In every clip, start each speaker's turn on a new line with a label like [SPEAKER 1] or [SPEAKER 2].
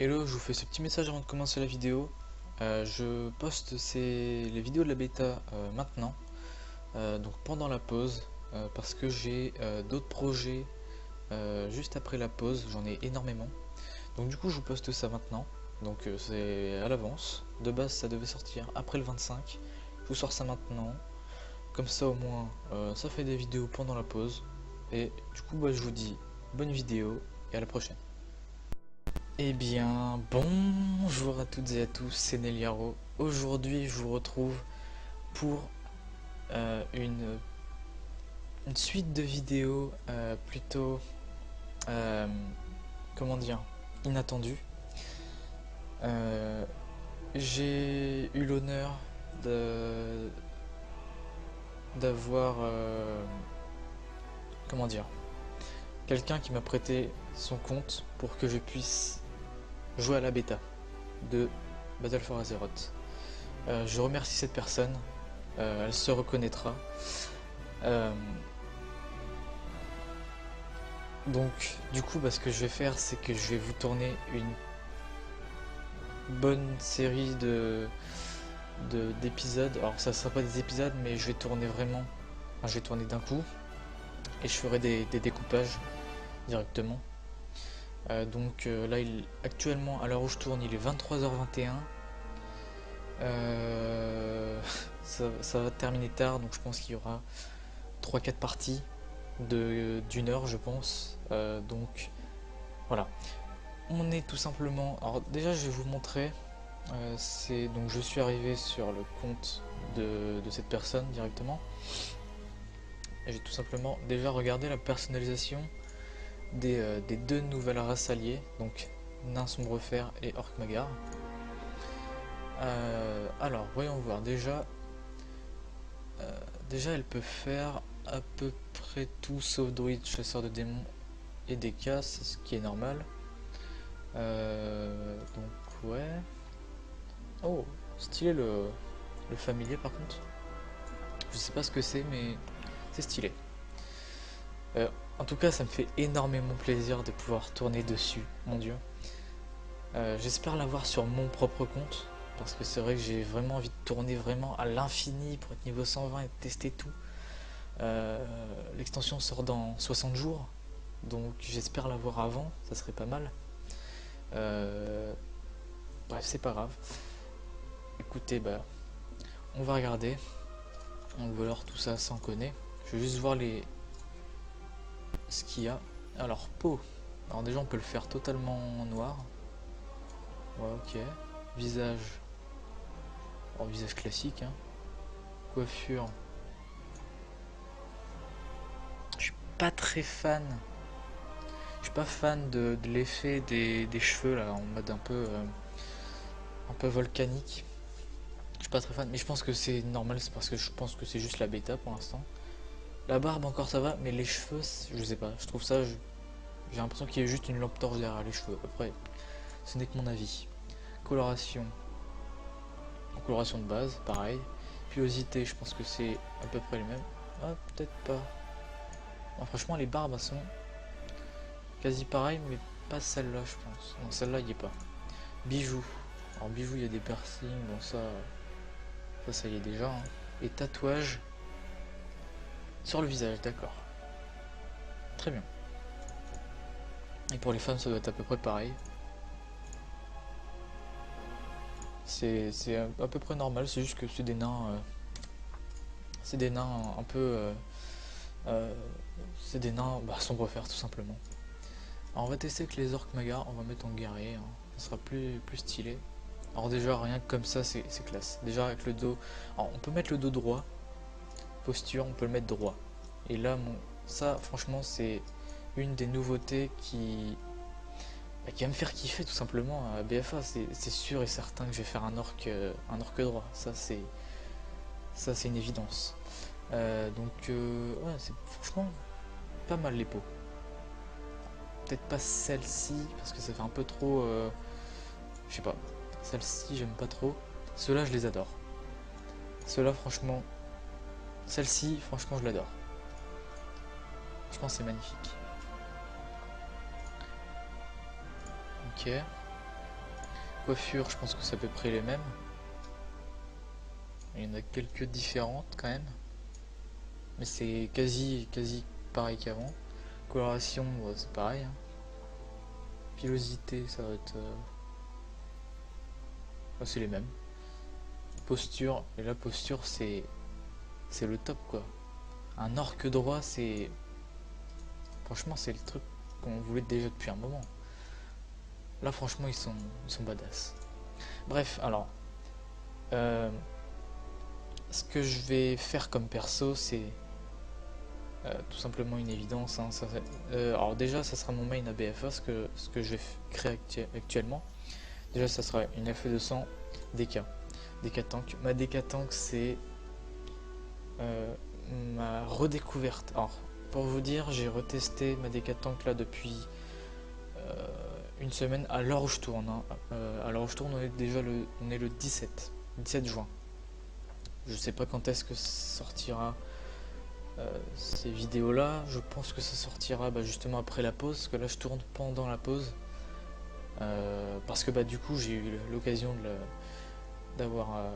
[SPEAKER 1] Hello, je vous fais ce petit message avant de commencer la vidéo. Je poste les vidéos de la bêta maintenant, donc pendant la pause, parce que j'ai d'autres projets juste après la pause, j'en ai énormément. Donc du coup je vous poste ça maintenant, donc c'est à l'avance. De base ça devait sortir après le 25, je vous sors ça maintenant. Comme ça au moins ça fait des vidéos pendant la pause. Et du coup je vous dis bonne vidéo et à la prochaine. Eh bien, bonjour à toutes et à tous, c'est Neliaro. Aujourd'hui, je vous retrouve pour une suite de vidéos plutôt, euh, comment dire, inattendues. Euh, j'ai eu l'honneur de d'avoir, comment dire, quelqu'un qui m'a prêté son compte pour que je puisse jouer à la bêta de Battle for Azeroth. Je remercie cette personne, elle se reconnaîtra. Euh, donc, du coup, ce que je vais faire, c'est que je vais vous tourner une bonne série d'épisodes. Alors, ça ne sera pas des épisodes, mais je vais tourner vraiment. Enfin, je vais tourner d'un coup et je ferai des découpages directement. Là, actuellement, à l'heure où je tourne, il est 23h21. Ça va terminer tard, donc je pense qu'il y aura 3-4 parties d'une heure, je pense. Donc voilà. On est tout simplement. Alors déjà, je vais vous montrer. Donc je suis arrivé sur le compte de cette personne directement. Et j'ai tout simplement déjà regardé la personnalisation des deux nouvelles races alliées, donc Nain Sombrefer et Orc Magar. Alors voyons voir. Déjà, elle peut faire à peu près tout sauf druide, chasseur de démons et des casses, ce qui est normal. Donc ouais. Oh, stylé le familier par contre. Je sais pas ce que c'est, mais c'est stylé. Euh, En tout cas, ça me fait énormément plaisir de pouvoir tourner dessus, mon dieu. J'espère l'avoir sur mon propre compte, parce que c'est vrai que j'ai vraiment envie de tourner vraiment à l'infini pour être niveau 120 et de tester tout. L'extension sort dans 60 jours, donc j'espère l'avoir avant, ça serait pas mal. Euh, Bref, c'est pas grave. Écoutez, on va regarder. On va voir tout ça sans connaître. Je vais juste voir ce qu'il y a. Alors, peau. Alors déjà, on peut le faire totalement noir. Ouais, ok. Visage. Alors, visage classique, hein. Coiffure. Je suis pas très fan. Je suis pas fan de l'effet des cheveux là, en mode un peu volcanique. Je suis pas très fan, mais je pense que c'est normal, c'est parce que je pense que c'est juste la bêta pour l'instant. La barbe encore ça va, mais les cheveux, je sais pas, je trouve ça, j'ai l'impression qu'il y a juste une lampe torche derrière les cheveux. Après, ce n'est que mon avis. Coloration. Coloration de base, pareil. Pilosité, je pense que c'est à peu près les mêmes. Ah, peut-être pas. Non, franchement, les barbes sont quasi pareilles, mais pas celle-là, je pense. Non, celle-là, il n'y est pas. Bijoux. Alors, bijoux, il y a des piercings, bon, ça y est déjà, hein. Et tatouages sur le visage, d'accord. Très bien. Et pour les femmes, ça doit être à peu près pareil. C'est à peu près normal, c'est juste que c'est des nains. C'est des nains un peu. Euh, c'est des nains sombrefer tout simplement. Alors on va tester avec les orques magar, on va mettre en guerrier, hein. Ça sera plus stylé. Alors déjà rien que comme ça c'est classe. Déjà avec le dos. Alors on peut mettre le dos droit, posture, on peut le mettre droit. Et là ça franchement c'est une des nouveautés qui va me faire kiffer tout simplement à BFA. C'est sûr et certain que je vais faire un orque droit. Ça c'est une évidence. Ouais, c'est franchement pas mal les peaux. Peut-être pas celle-ci parce que ça fait un peu trop. Je sais pas. Celle-ci j'aime pas trop. Ceux-là je les adore. Ceux-là franchement. Celle-ci franchement je l'adore. Je pense que c'est magnifique. Ok. Coiffure, je pense que c'est à peu près les mêmes. Il y en a quelques différentes quand même. Mais c'est quasi pareil qu'avant. Coloration, ouais, c'est pareil. Hein. Pilosité, ça va être... c'est les mêmes. Posture, et la posture, c'est le top quoi. Un orc droit, c'est... Franchement, c'est le truc qu'on voulait déjà depuis un moment. Là, franchement, ils sont badass. Bref, alors... ce que je vais faire comme perso, c'est... tout simplement une évidence. Hein, alors déjà, ça sera mon main ABFA, ce que je vais créer actuellement. Déjà, ça sera une FE200 DK. DK Tank. Ma DK Tank, c'est ma redécouverte. Alors, pour vous dire, j'ai retesté ma DK Tank là depuis une semaine à l'heure où je tourne. Hein. À l'heure où je tourne, on est déjà le 17 juin. Je sais pas quand est-ce que sortira ces vidéos là. Je pense que ça sortira justement après la pause, parce que là je tourne pendant la pause. Parce que du coup j'ai eu l'occasion d'avoir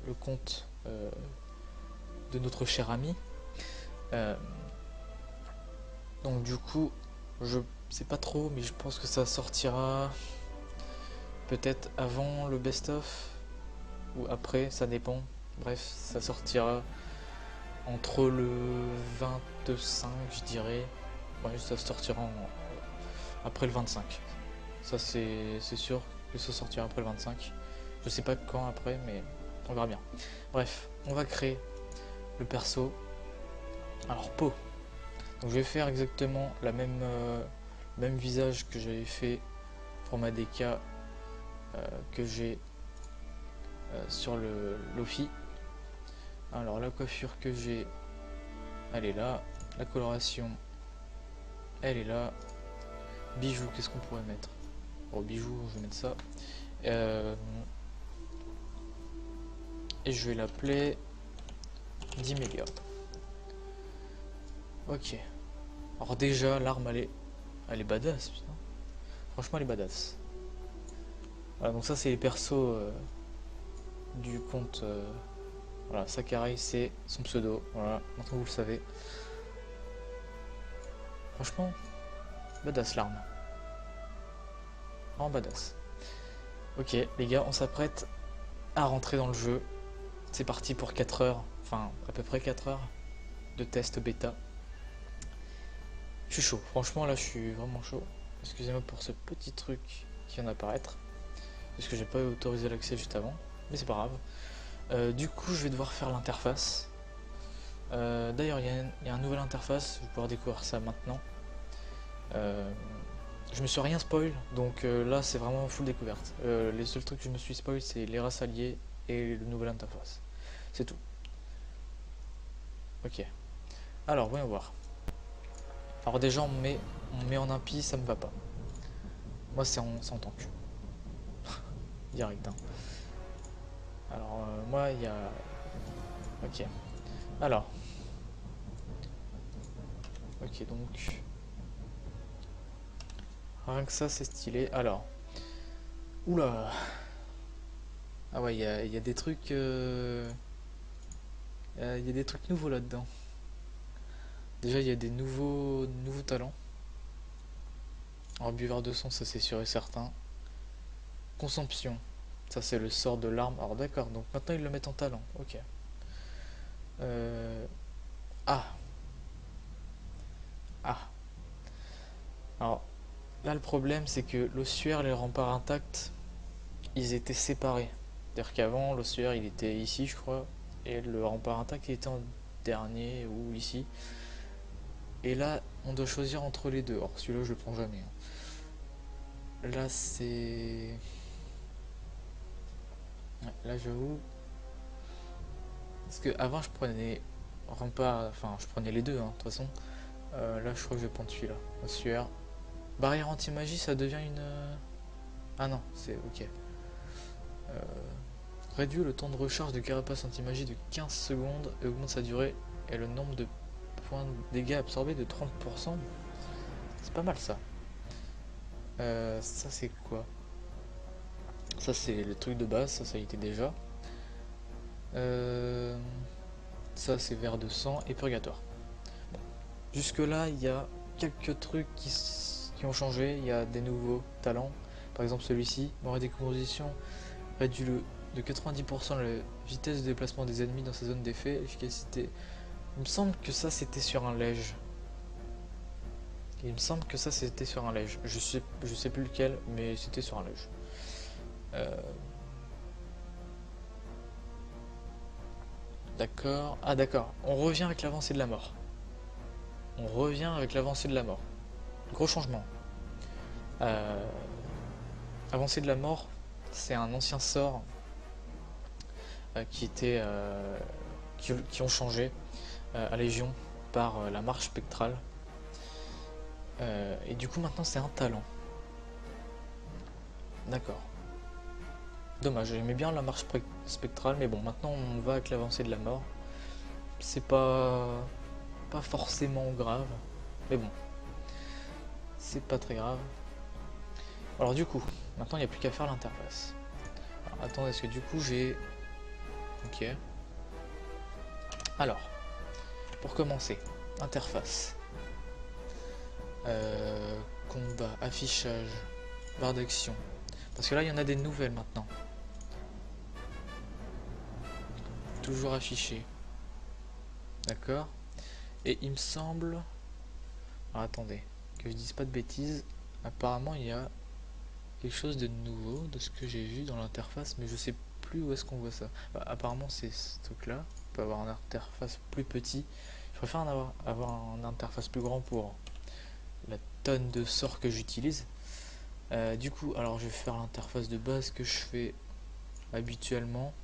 [SPEAKER 1] le compte de notre cher ami. Donc du coup je sais pas trop, mais je pense que ça sortira peut-être avant le best-of ou après, ça dépend. Bref, ça sortira entre le 25, je dirais. Ouais, ça sortira après le 25. Ça, c'est sûr que ça sortira après le 25. Je sais pas quand après, mais on verra bien. Bref, on va créer le perso. Alors, peau. Donc, je vais faire exactement la même visage que j'avais fait pour ma DK que j'ai sur le Lofi. Alors, la coiffure que j'ai, elle est là. La coloration, elle est là. Bijoux, qu'est-ce qu'on pourrait mettre? Bon, bijoux, je vais mettre ça. Et je vais l'appeler Dimelia. Ok. Alors déjà, l'arme, elle est badass, putain. Franchement, elle est badass. Voilà, donc ça, c'est les persos du compte. Voilà, Sakurai, c'est son pseudo. Voilà, maintenant vous le savez. Franchement, badass l'arme. Vraiment badass. Ok, les gars, on s'apprête à rentrer dans le jeu. C'est parti pour 4 heures, enfin à peu près 4 heures de test bêta. Je suis chaud, franchement là je suis vraiment chaud. Excusez-moi pour ce petit truc qui vient d'apparaître, parce que j'ai pas autorisé l'accès juste avant, mais c'est pas grave. Du coup je vais devoir faire l'interface. D'ailleurs il y a un nouvel interface, je vais pouvoir découvrir ça maintenant. Je me suis rien spoil, donc là c'est vraiment full découverte. Les seuls trucs que je me suis spoil c'est les races alliées et le nouvel interface. C'est tout. Ok. Alors voyons voir. Alors déjà on met en impie, ça me va pas. Moi c'est en tank. Direct. Hein. Alors moi il y a... Ok. Alors. Ok donc... Rien que ça c'est stylé. Alors. Oula. Ah ouais il y a des trucs... Il y a des trucs nouveaux là-dedans. Déjà il y a des nouveaux talents. Alors buveur de sang ça c'est sûr et certain. Consomption. Ça c'est le sort de l'arme. Alors d'accord, donc maintenant ils le mettent en talent. Ok. Ah. Ah. Alors là le problème c'est que l'ossuaire les remparts intacts, ils étaient séparés. C'est-à-dire qu'avant l'ossuaire il était ici je crois, et le rempart intact il était en dernier ou ici. Et là on doit choisir entre les deux. Or celui-là je le prends jamais. Hein. Là c'est... Ouais, là j'avoue. Parce que avant je prenais rempart, enfin je prenais les deux hein, de toute façon. Là je crois que je vais prendre celui-là. Ossuaire. Barrière anti-magie ça devient une... Ah non, c'est ok. Réduit le temps de recharge de carapace anti-magie de 15 secondes et augmente sa durée et le nombre de points de dégâts absorbés de 30%. C'est pas mal ça. Ça c'est quoi? Ça c'est le truc de base, ça y était déjà. Euh, Ça c'est verre de sang et purgatoire. Jusque là il y a quelques trucs qui ont changé, il y a des nouveaux talents. Par exemple celui-ci, mort et décomposition réduit de 90% la vitesse de déplacement des ennemis dans sa zone d'effet, efficacité. Il me semble que ça c'était sur un lège. Il me semble que ça c'était sur un lège. Je sais plus lequel, mais c'était sur un lège. Euh, d'accord. Ah d'accord. On revient avec l'avancée de la mort. On revient avec l'avancée de la mort. Gros changement. Euh, Avancée de la mort, c'est un ancien sort qui était qui ont changé à Légion par la marche spectrale. Et du coup maintenant c'est un talent. D'accord. Dommage, j'aimais bien la marche spectrale, mais bon, maintenant on va avec l'avancée de la mort. C'est pas forcément grave, mais bon, c'est pas très grave. Alors du coup, maintenant il n'y a plus qu'à faire l'interface. Attendez, est-ce que du coup j'ai... Ok. Alors, pour commencer, interface. Combat, affichage, barre d'action. Parce que là il y en a des nouvelles maintenant. Toujours affiché. D'accord. Et il me semble... Alors attendez, que je dise pas de bêtises. Apparemment il y a quelque chose de nouveau de ce que j'ai vu dans l'interface, mais je sais plus où est-ce qu'on voit ça. Bah, apparemment c'est ce truc là. On peut avoir une interface plus petit. Je préfère avoir une interface plus grand pour la tonne de sorts que j'utilise. Du coup, alors je vais faire l'interface de base que je fais habituellement.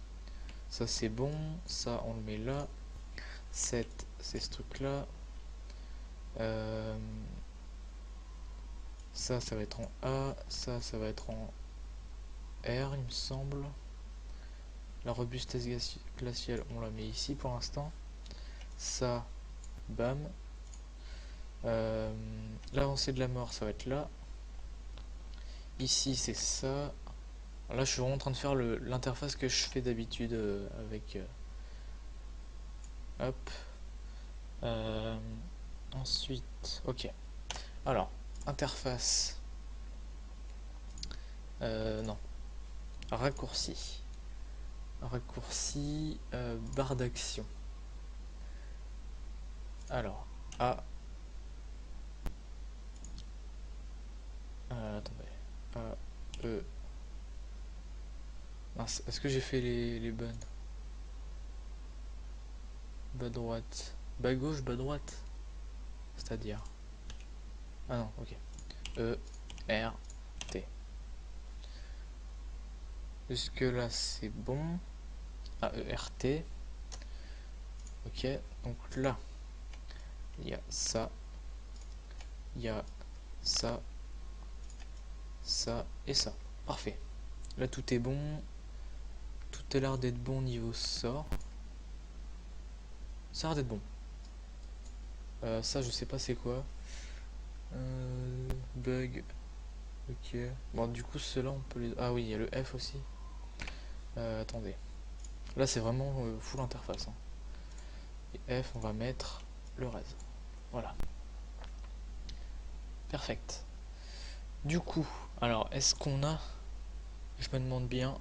[SPEAKER 1] Ça c'est bon, ça on le met là. 7 c'est ce truc là. Ça va être en A, ça va être en R il me semble. La robustesse glaciale on la met ici pour l'instant. Ça, bam. L'avancée de la mort ça va être là. Ici c'est ça. Là je suis vraiment en train de faire l'interface que je fais d'habitude avec... hop. Ensuite, ok. Alors, interface. Non. Raccourci. Raccourci, barre d'action. Alors, A. Attendez. A, E. Mince, est-ce que j'ai fait les bonnes? Bas droite. Bas gauche, bas droite. C'est-à-dire. Ah non, ok. E, R, T. Jusque là c'est bon. A, E, R, T. Ok, donc là, il y a ça. Il y a ça. Ça et ça. Parfait. Là tout est bon. Tout a l'air d'être bon niveau sort. Ça a l'air d'être bon. Ça je sais pas c'est quoi. Bug. Ok. Bon du coup ceux-là on peut les... Ah oui il y a le F aussi. Attendez. Là c'est vraiment full interface. Hein. Et F on va mettre le reste. Voilà. Perfect. Du coup, alors est-ce qu'on a... Je me demande bien.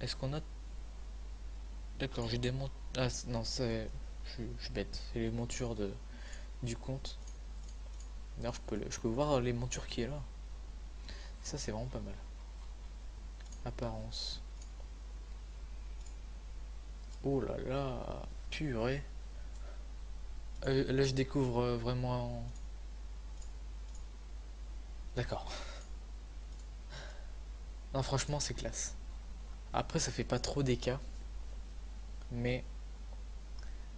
[SPEAKER 1] Est-ce qu'on a... D'accord j'ai des montures... Ah non c'est... Je suis bête. C'est les montures du compte. D'ailleurs je peux voir les montures qui est là. Ça c'est vraiment pas mal. Apparence. Oh là là, purée. Là je découvre vraiment... D'accord. Non franchement c'est classe. Après ça fait pas trop d'écart. Mais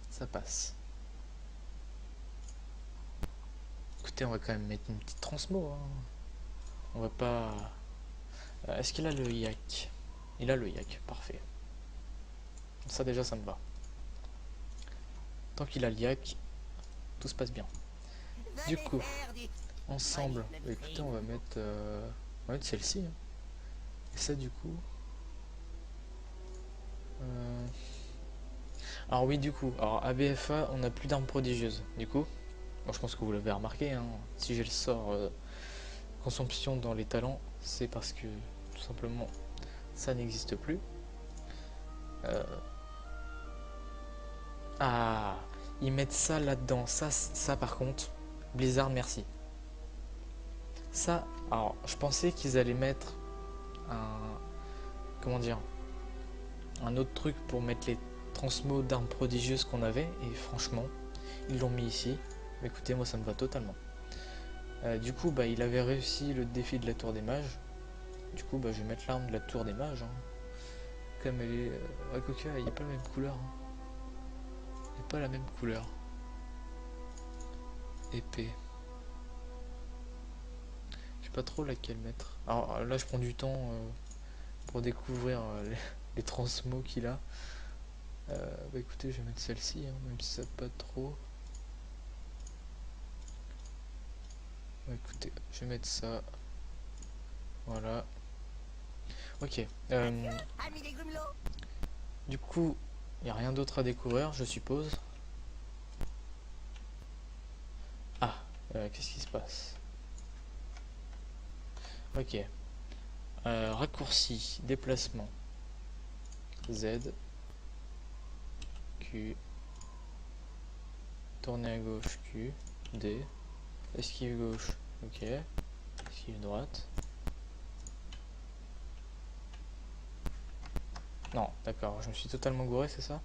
[SPEAKER 1] ça passe. Écoutez on va quand même mettre une petite transmo. Hein. On va pas... Est-ce qu'il a le yak? Il a le yak, parfait. Ça déjà ça me va. Tant qu'il a le yak, tout se passe bien. Du coup, ensemble, écoutez on va mettre celle-ci. Hein. Et ça du coup... Euh, Alors oui, du coup, alors à BFA, on n'a plus d'armes prodigieuses. Du coup, bon, je pense que vous l'avez remarqué, hein, si j'ai le sort consomption dans les talents, c'est parce que tout simplement ça n'existe plus. Euh, Ah, ils mettent ça là-dedans. Ça par contre, Blizzard, merci. Ça, alors, je pensais qu'ils allaient mettre un, comment dire, un autre truc pour mettre les transmots d'armes prodigieuses qu'on avait, et franchement, ils l'ont mis ici. Mais écoutez, moi ça me va totalement. Du coup, bah, il avait réussi le défi de la tour des mages. Du coup, bah, je vais mettre l'arme de la tour des mages. Hein. Comme elle est. Ah, quoique, il n'y a pas la même couleur. Hein. Il n'y a pas la même couleur. Épée. Je sais pas trop laquelle mettre. Alors là, je prends du temps pour découvrir les transmots qu'il a. Bah écoutez, je vais mettre celle-ci, hein, même si ça pas trop. Bah écoutez, je vais mettre ça. Voilà. Ok. Du coup, il n'y a rien d'autre à découvrir, je suppose. Ah, qu'est-ce qui se passe? Ok. Raccourci, déplacement. Z. Q. Tourner à gauche, Q. D. Esquive gauche, ok. Esquive droite. Non, d'accord, je me suis totalement gouré, c'est ça?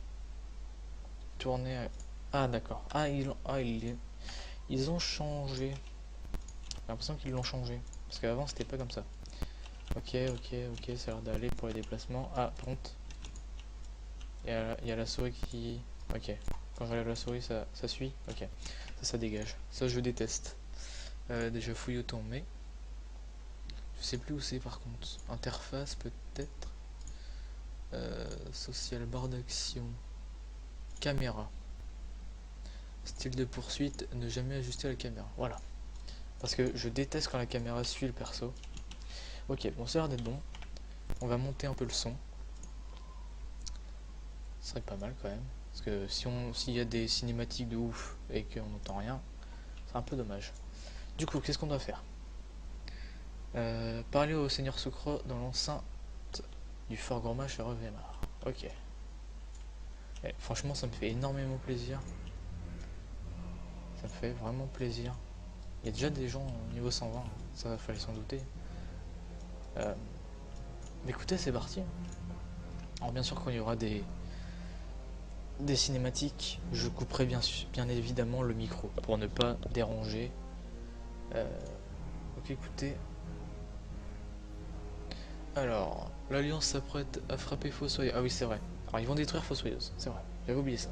[SPEAKER 1] Tourner à... Ah, d'accord. Ah, ils ont changé. J'ai l'impression qu'ils l'ont changé. Parce qu'avant, c'était pas comme ça. Ok, ok, ça a l'air d'aller pour les déplacements. Ah, par contre, il y a la souris qui... Ok. Quand j'enlève la souris, ça suit. Ok. Ça dégage. Ça, je déteste. Déjà, fouille autant, mais... Je sais plus où c'est, par contre. Interface, peut-être. Social, barre d'action. Caméra. Style de poursuite, ne jamais ajuster la caméra. Voilà. Parce que je déteste quand la caméra suit le perso. Ok, bon, ça a l'air d'être bon. On va monter un peu le son. Ce serait pas mal quand même. Parce que s'il y a des cinématiques de ouf et qu'on n'entend rien, c'est un peu dommage. Du coup, qu'est-ce qu'on doit faire? Parler au Seigneur Sucre dans l'enceinte du Fort Gourmand chez Revemar. Ok. Franchement, ça me fait énormément plaisir. Ça me fait vraiment plaisir. Il y a déjà des gens au niveau 120, hein. Ça fallait s'en douter. Mais écoutez, c'est parti. Alors bien sûr, quand il y aura des cinématiques, je couperai bien évidemment le micro pour ne pas déranger. Donc écoutez. Alors, l'Alliance s'apprête à frapper Fossoyeuse. Ah oui, c'est vrai. Alors ils vont détruire Fossoyeuse, c'est vrai. J'avais oublié ça.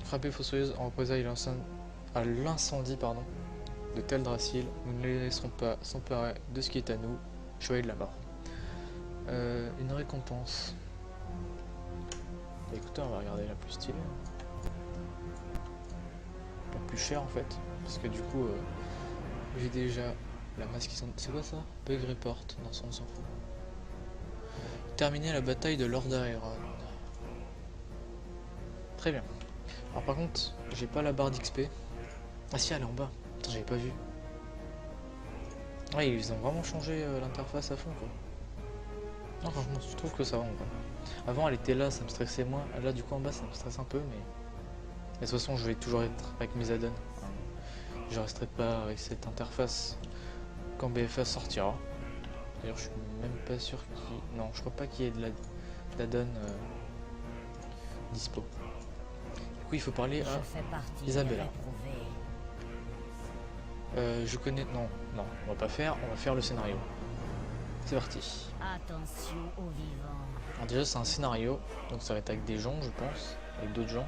[SPEAKER 1] Frapper Fossoyeuse en représailles à l'incendie de Teldrassil. Nous ne les laisserons pas s'emparer de ce qui est à nous. Chevalier de la mort. Une récompense. Bah, écoutez, on va regarder la plus stylée. La plus chère en fait. Parce que du coup, j'ai déjà la masse qui s'en... C'est quoi ça? Bug report. Non, ça on s'en fout. Terminer la bataille de Lord Aeron. Très bien. Alors par contre, j'ai pas la barre d'XP. Ah si, elle est en bas. Attends, j'avais pas vu. Ouais, ils ont vraiment changé l'interface à fond quoi. Non, franchement, je trouve que ça va en vrai. Avant, elle était là, ça me stressait moins. Là, du coup, en bas, ça me stresse un peu, mais... de toute façon, je vais toujours être avec mes add-ons. Je resterai pas avec cette interface quand BFA sortira. D'ailleurs, je suis même pas sûr qu'il... Non, je crois pas qu'il y ait de l'add-on dispo. Du coup, il faut parler à Isabella. Je connais... Non, on va pas faire. On va faire le scénario. C'est parti.
[SPEAKER 2] Attention aux vivants.
[SPEAKER 1] Alors déjà, c'est un scénario. Donc ça va être avec des gens, je pense. Avec d'autres gens.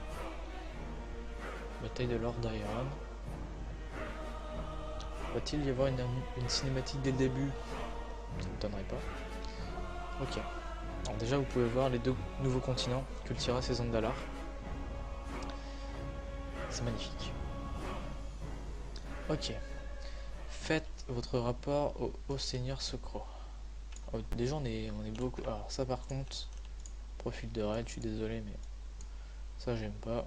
[SPEAKER 1] Bataille de Lord Aeron. Va-t-il y avoir une cinématique dès le début? Ça ne m'étonnerait pas. Ok. Alors déjà, vous pouvez voir les 2 nouveaux continents, Kultiras et Zandalar. C'est magnifique. Ok. Faites votre rapport au Seigneur Socro. Oh, déjà on est beaucoup. Alors ça par contre, profil de raid, je suis désolé mais ça j'aime pas.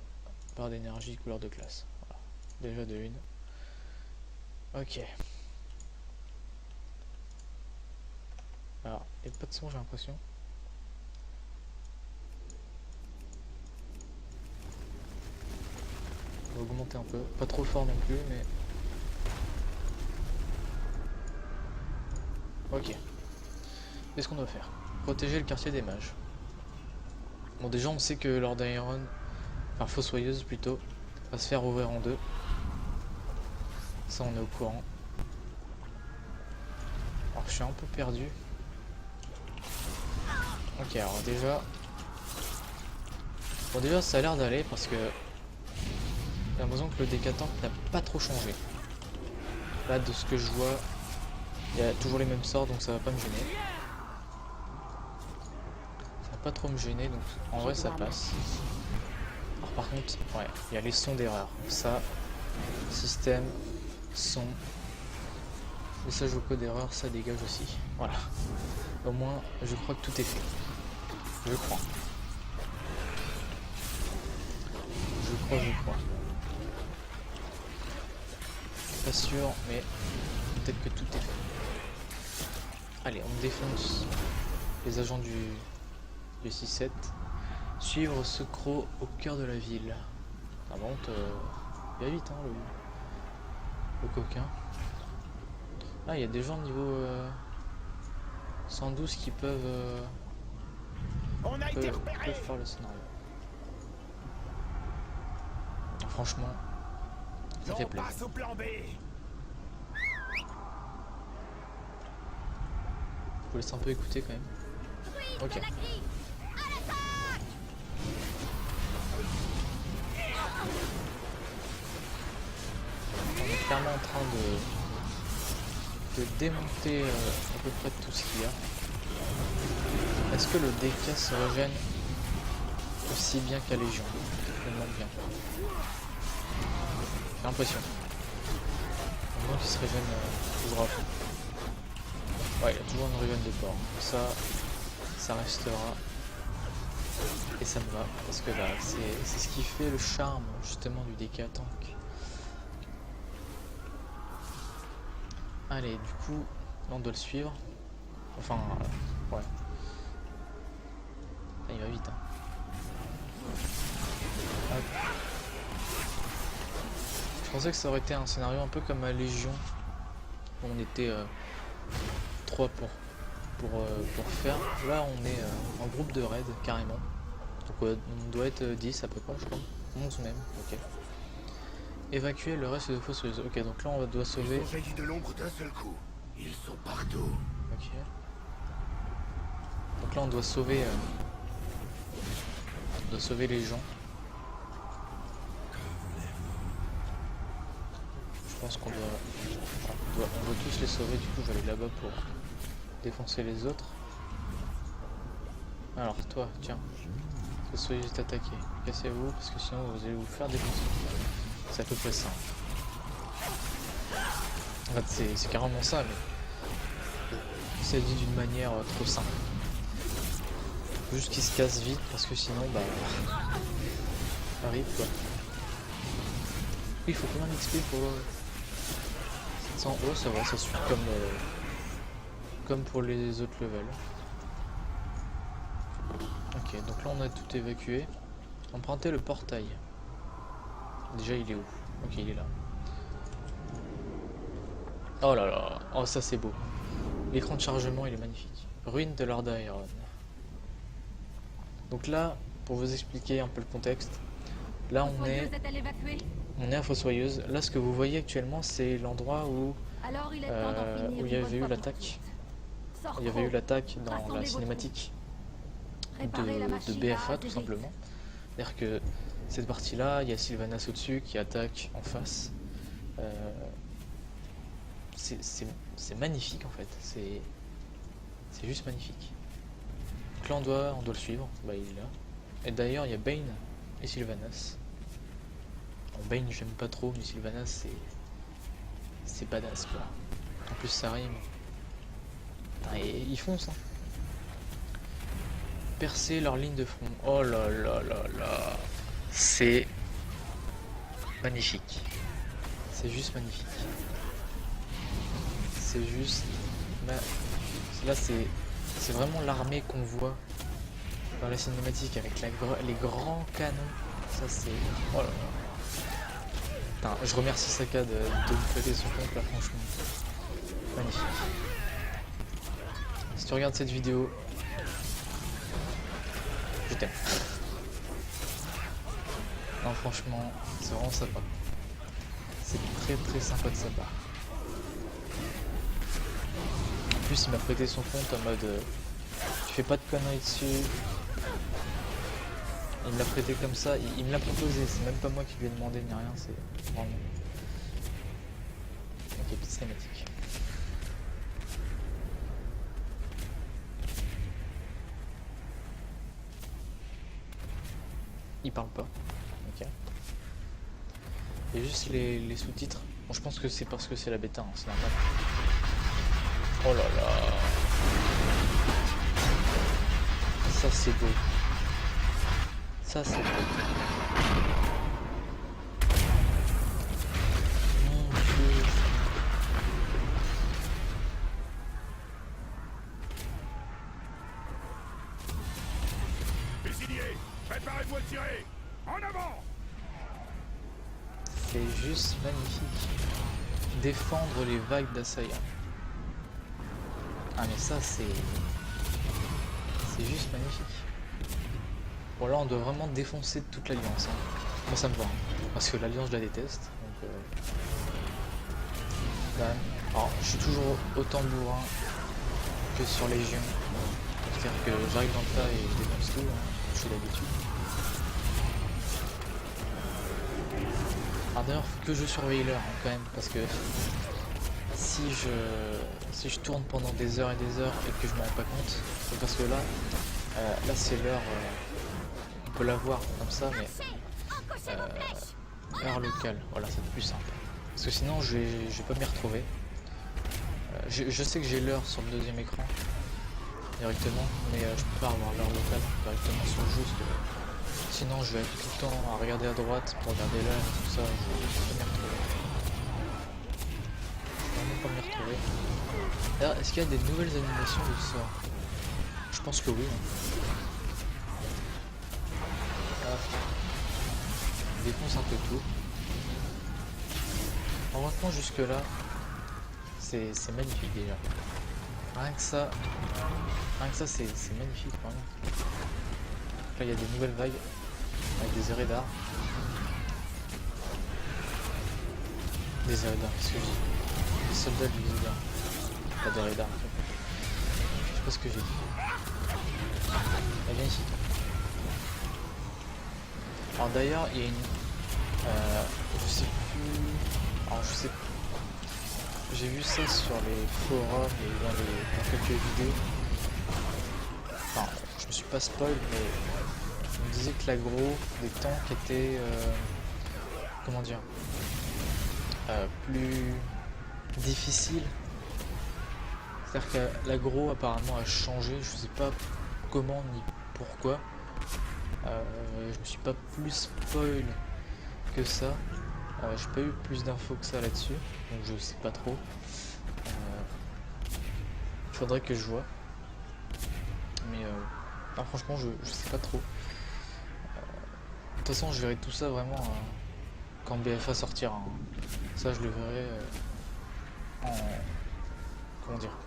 [SPEAKER 1] Barre d'énergie, couleur de classe. Voilà. Déjà de une. Ok. Alors, il n'y a pas de son j'ai l'impression. On va augmenter un peu. Pas trop fort non plus mais. Ok. Qu'est-ce qu'on doit faire? Protéger le quartier des mages. Bon déjà on sait que Lord Iron, enfin Fossoyeuse plutôt, va se faire ouvrir en deux. Ça on est au courant. Alors je suis un peu perdu. Ok alors déjà. Bon déjà ça a l'air d'aller parce que j'ai l'impression que le décatank n'a pas trop changé. Là de ce que je vois, il y a toujours les mêmes sorts donc ça va pas me gêner. Ça va pas trop me gêner donc en vrai ça passe. Alors par contre, ouais, il y a les sons d'erreur. Ça, système, son, message vocaux d'erreur, ça dégage aussi. Voilà. Au moins, je crois que tout est fait. Je crois. Je crois. Pas sûr, mais peut-être que tout est fait. Allez, on défonce les agents du 6-7. Suivre ce croc au cœur de la ville. Ça monte bien vite, hein, le coquin. Ah, il y a des gens niveau 112 qui peuvent faire le scénario. Franchement, ça fait plaisir.
[SPEAKER 3] Au plan B.
[SPEAKER 1] Je vous laisse un peu écouter quand même. Ok. On est clairement en train de démonter à peu près tout ce qu'il y a. Est-ce que le DK se régène aussi bien qu'à Légion? Je me demande bien. J'ai l'impression. Au moins qu'il se régène toujours à fond. Ouais, il y a toujours une régène de port. Ça restera. Et ça me va. Parce que là, c'est ce qui fait le charme justement du DK tank. Allez, du coup, là on doit le suivre. Enfin, ouais. Ah, il va vite, hein. Hop. Je pensais que ça aurait été un scénario un peu comme à Légion. Où on était 3 pour faire. Là, on est en groupe de raid, carrément. Donc on doit être 10 à peu près, je crois. 11 même, ok. Évacuer le reste de Fossoyeuse. Ok, donc là on doit sauver.
[SPEAKER 3] Ils ont jailli de l'ombre d'un seul coup. Ils sont partout.
[SPEAKER 1] Ok. Donc là on doit sauver. On doit sauver les gens. Je pense qu'on on doit tous les sauver. Du coup je vais aller là-bas pour défoncer les autres. Alors toi, tiens. Soyez attaqué. Cassez-vous parce que sinon vous allez vous faire défoncer. C'est à peu près ça. En fait c'est carrément ça mais c'est dit d'une manière trop simple. Juste qu'il se casse vite parce que sinon bah ça arrive quoi. Il faut combien d'XP pour 700 euros, ça va, ça suit comme pour les autres levels. Ok, donc là on a tout évacué. Emprunter le portail. Déjà il est où? Ok, il est là. Oh là là, oh ça c'est beau. L'écran de chargement il est magnifique. Ruine de Lord Iron. Donc là, pour vous expliquer un peu le contexte, là on est à Fossoyeuse. Là ce que vous voyez actuellement c'est l'endroit où il y avait eu l'attaque. Il y avait eu l'attaque dans la cinématique de BFA tout simplement. C'est-à-dire que cette partie-là, il y a Sylvanas au-dessus qui attaque en face. C'est magnifique en fait, c'est juste magnifique. Donc là on doit le suivre, bah il est là. Et d'ailleurs il y a Bane et Sylvanas. Bon, Bane j'aime pas trop, mais Sylvanas c'est badass quoi. En plus ça rime. Putain, et ils foncent, hein. Percer leur ligne de front. Oh là là là là. C'est magnifique. C'est juste magnifique. C'est juste... Là, c'est vraiment l'armée qu'on voit dans la cinématique avec les grands canons. Ça, c'est... Oh là là. Putain, je remercie Saka de me prêter son compte, là, franchement. Magnifique. Si tu regardes cette vidéo, je t'aime. Non, franchement, c'est vraiment sympa. C'est très très sympa de sa part. En plus, il m'a prêté son compte en mode tu fais pas de conneries dessus. Il me l'a prêté comme ça, il me l'a proposé, c'est même pas moi qui lui ai demandé ni rien, c'est vraiment. Ok, petite cinématique. Il parle pas. Ok. Et juste les sous-titres. Bon, je pense que c'est parce que c'est la bêta, hein, c'est normal. Oh là là. Ça c'est beau. Ça c'est beau. Mon Dieu.
[SPEAKER 3] Fusilier, préparez-vous à tirer. En avant.
[SPEAKER 1] C'est juste magnifique. Défendre les vagues d'assaillants. Ah mais ça c'est juste magnifique. Bon là on doit vraiment défoncer toute l'alliance. Hein. Moi ça me va. Hein. Parce que l'alliance je la déteste. Donc alors je suis toujours autant bourrin que sur Légion. C'est-à-dire que j'arrive dans le tas et je défonce tout. Hein. Je suis d'habitude. Alors d'ailleurs faut que je surveille l'heure hein, quand même parce que si je tourne pendant des heures et des heures et que je m'en rends pas compte, c'est parce que là c'est l'heure, on peut la voir comme ça, mais heure locale, voilà c'est plus simple. Parce que sinon je vais pas m'y retrouver. Je sais que j'ai l'heure sur le deuxième écran directement, mais je peux pas avoir l'heure locale directement sur le jeu, parce que sinon je vais être tout le temps à regarder à droite pour regarder l'heure et tout ça, je vais pas m'y retrouver. Pas m'y retrouver. D'ailleurs, est-ce qu'il y a des nouvelles animations de ça? Je pense que oui. Hein. On défonce un peu tout. Alors maintenant jusque là, c'est magnifique déjà. Rien que ça c'est magnifique vraiment. Là il y a des nouvelles vagues avec des Eredar. Des Eredar, qu'est-ce que je dis? Des soldats de l'Eredar. Pas des Eredar en fait. Je sais pas ce que j'ai dit. Elle vient ici. Alors d'ailleurs il y a une... je sais plus... Alors je sais... J'ai vu ça sur les forums et dans quelques vidéos. Enfin, je me suis pas spoil, mais on me disait que l'aggro des tanks était... comment dire, plus difficile. C'est-à-dire que l'aggro apparemment a changé, je sais pas comment ni pourquoi. Je me suis pas plus spoil que ça. J'ai pas eu plus d'infos que ça là-dessus, donc je sais pas trop. Il faudrait que je vois. Mais franchement je sais pas trop. De toute façon je verrai tout ça vraiment quand BFA sortira. Hein. Ça je le verrai en... Comment dire?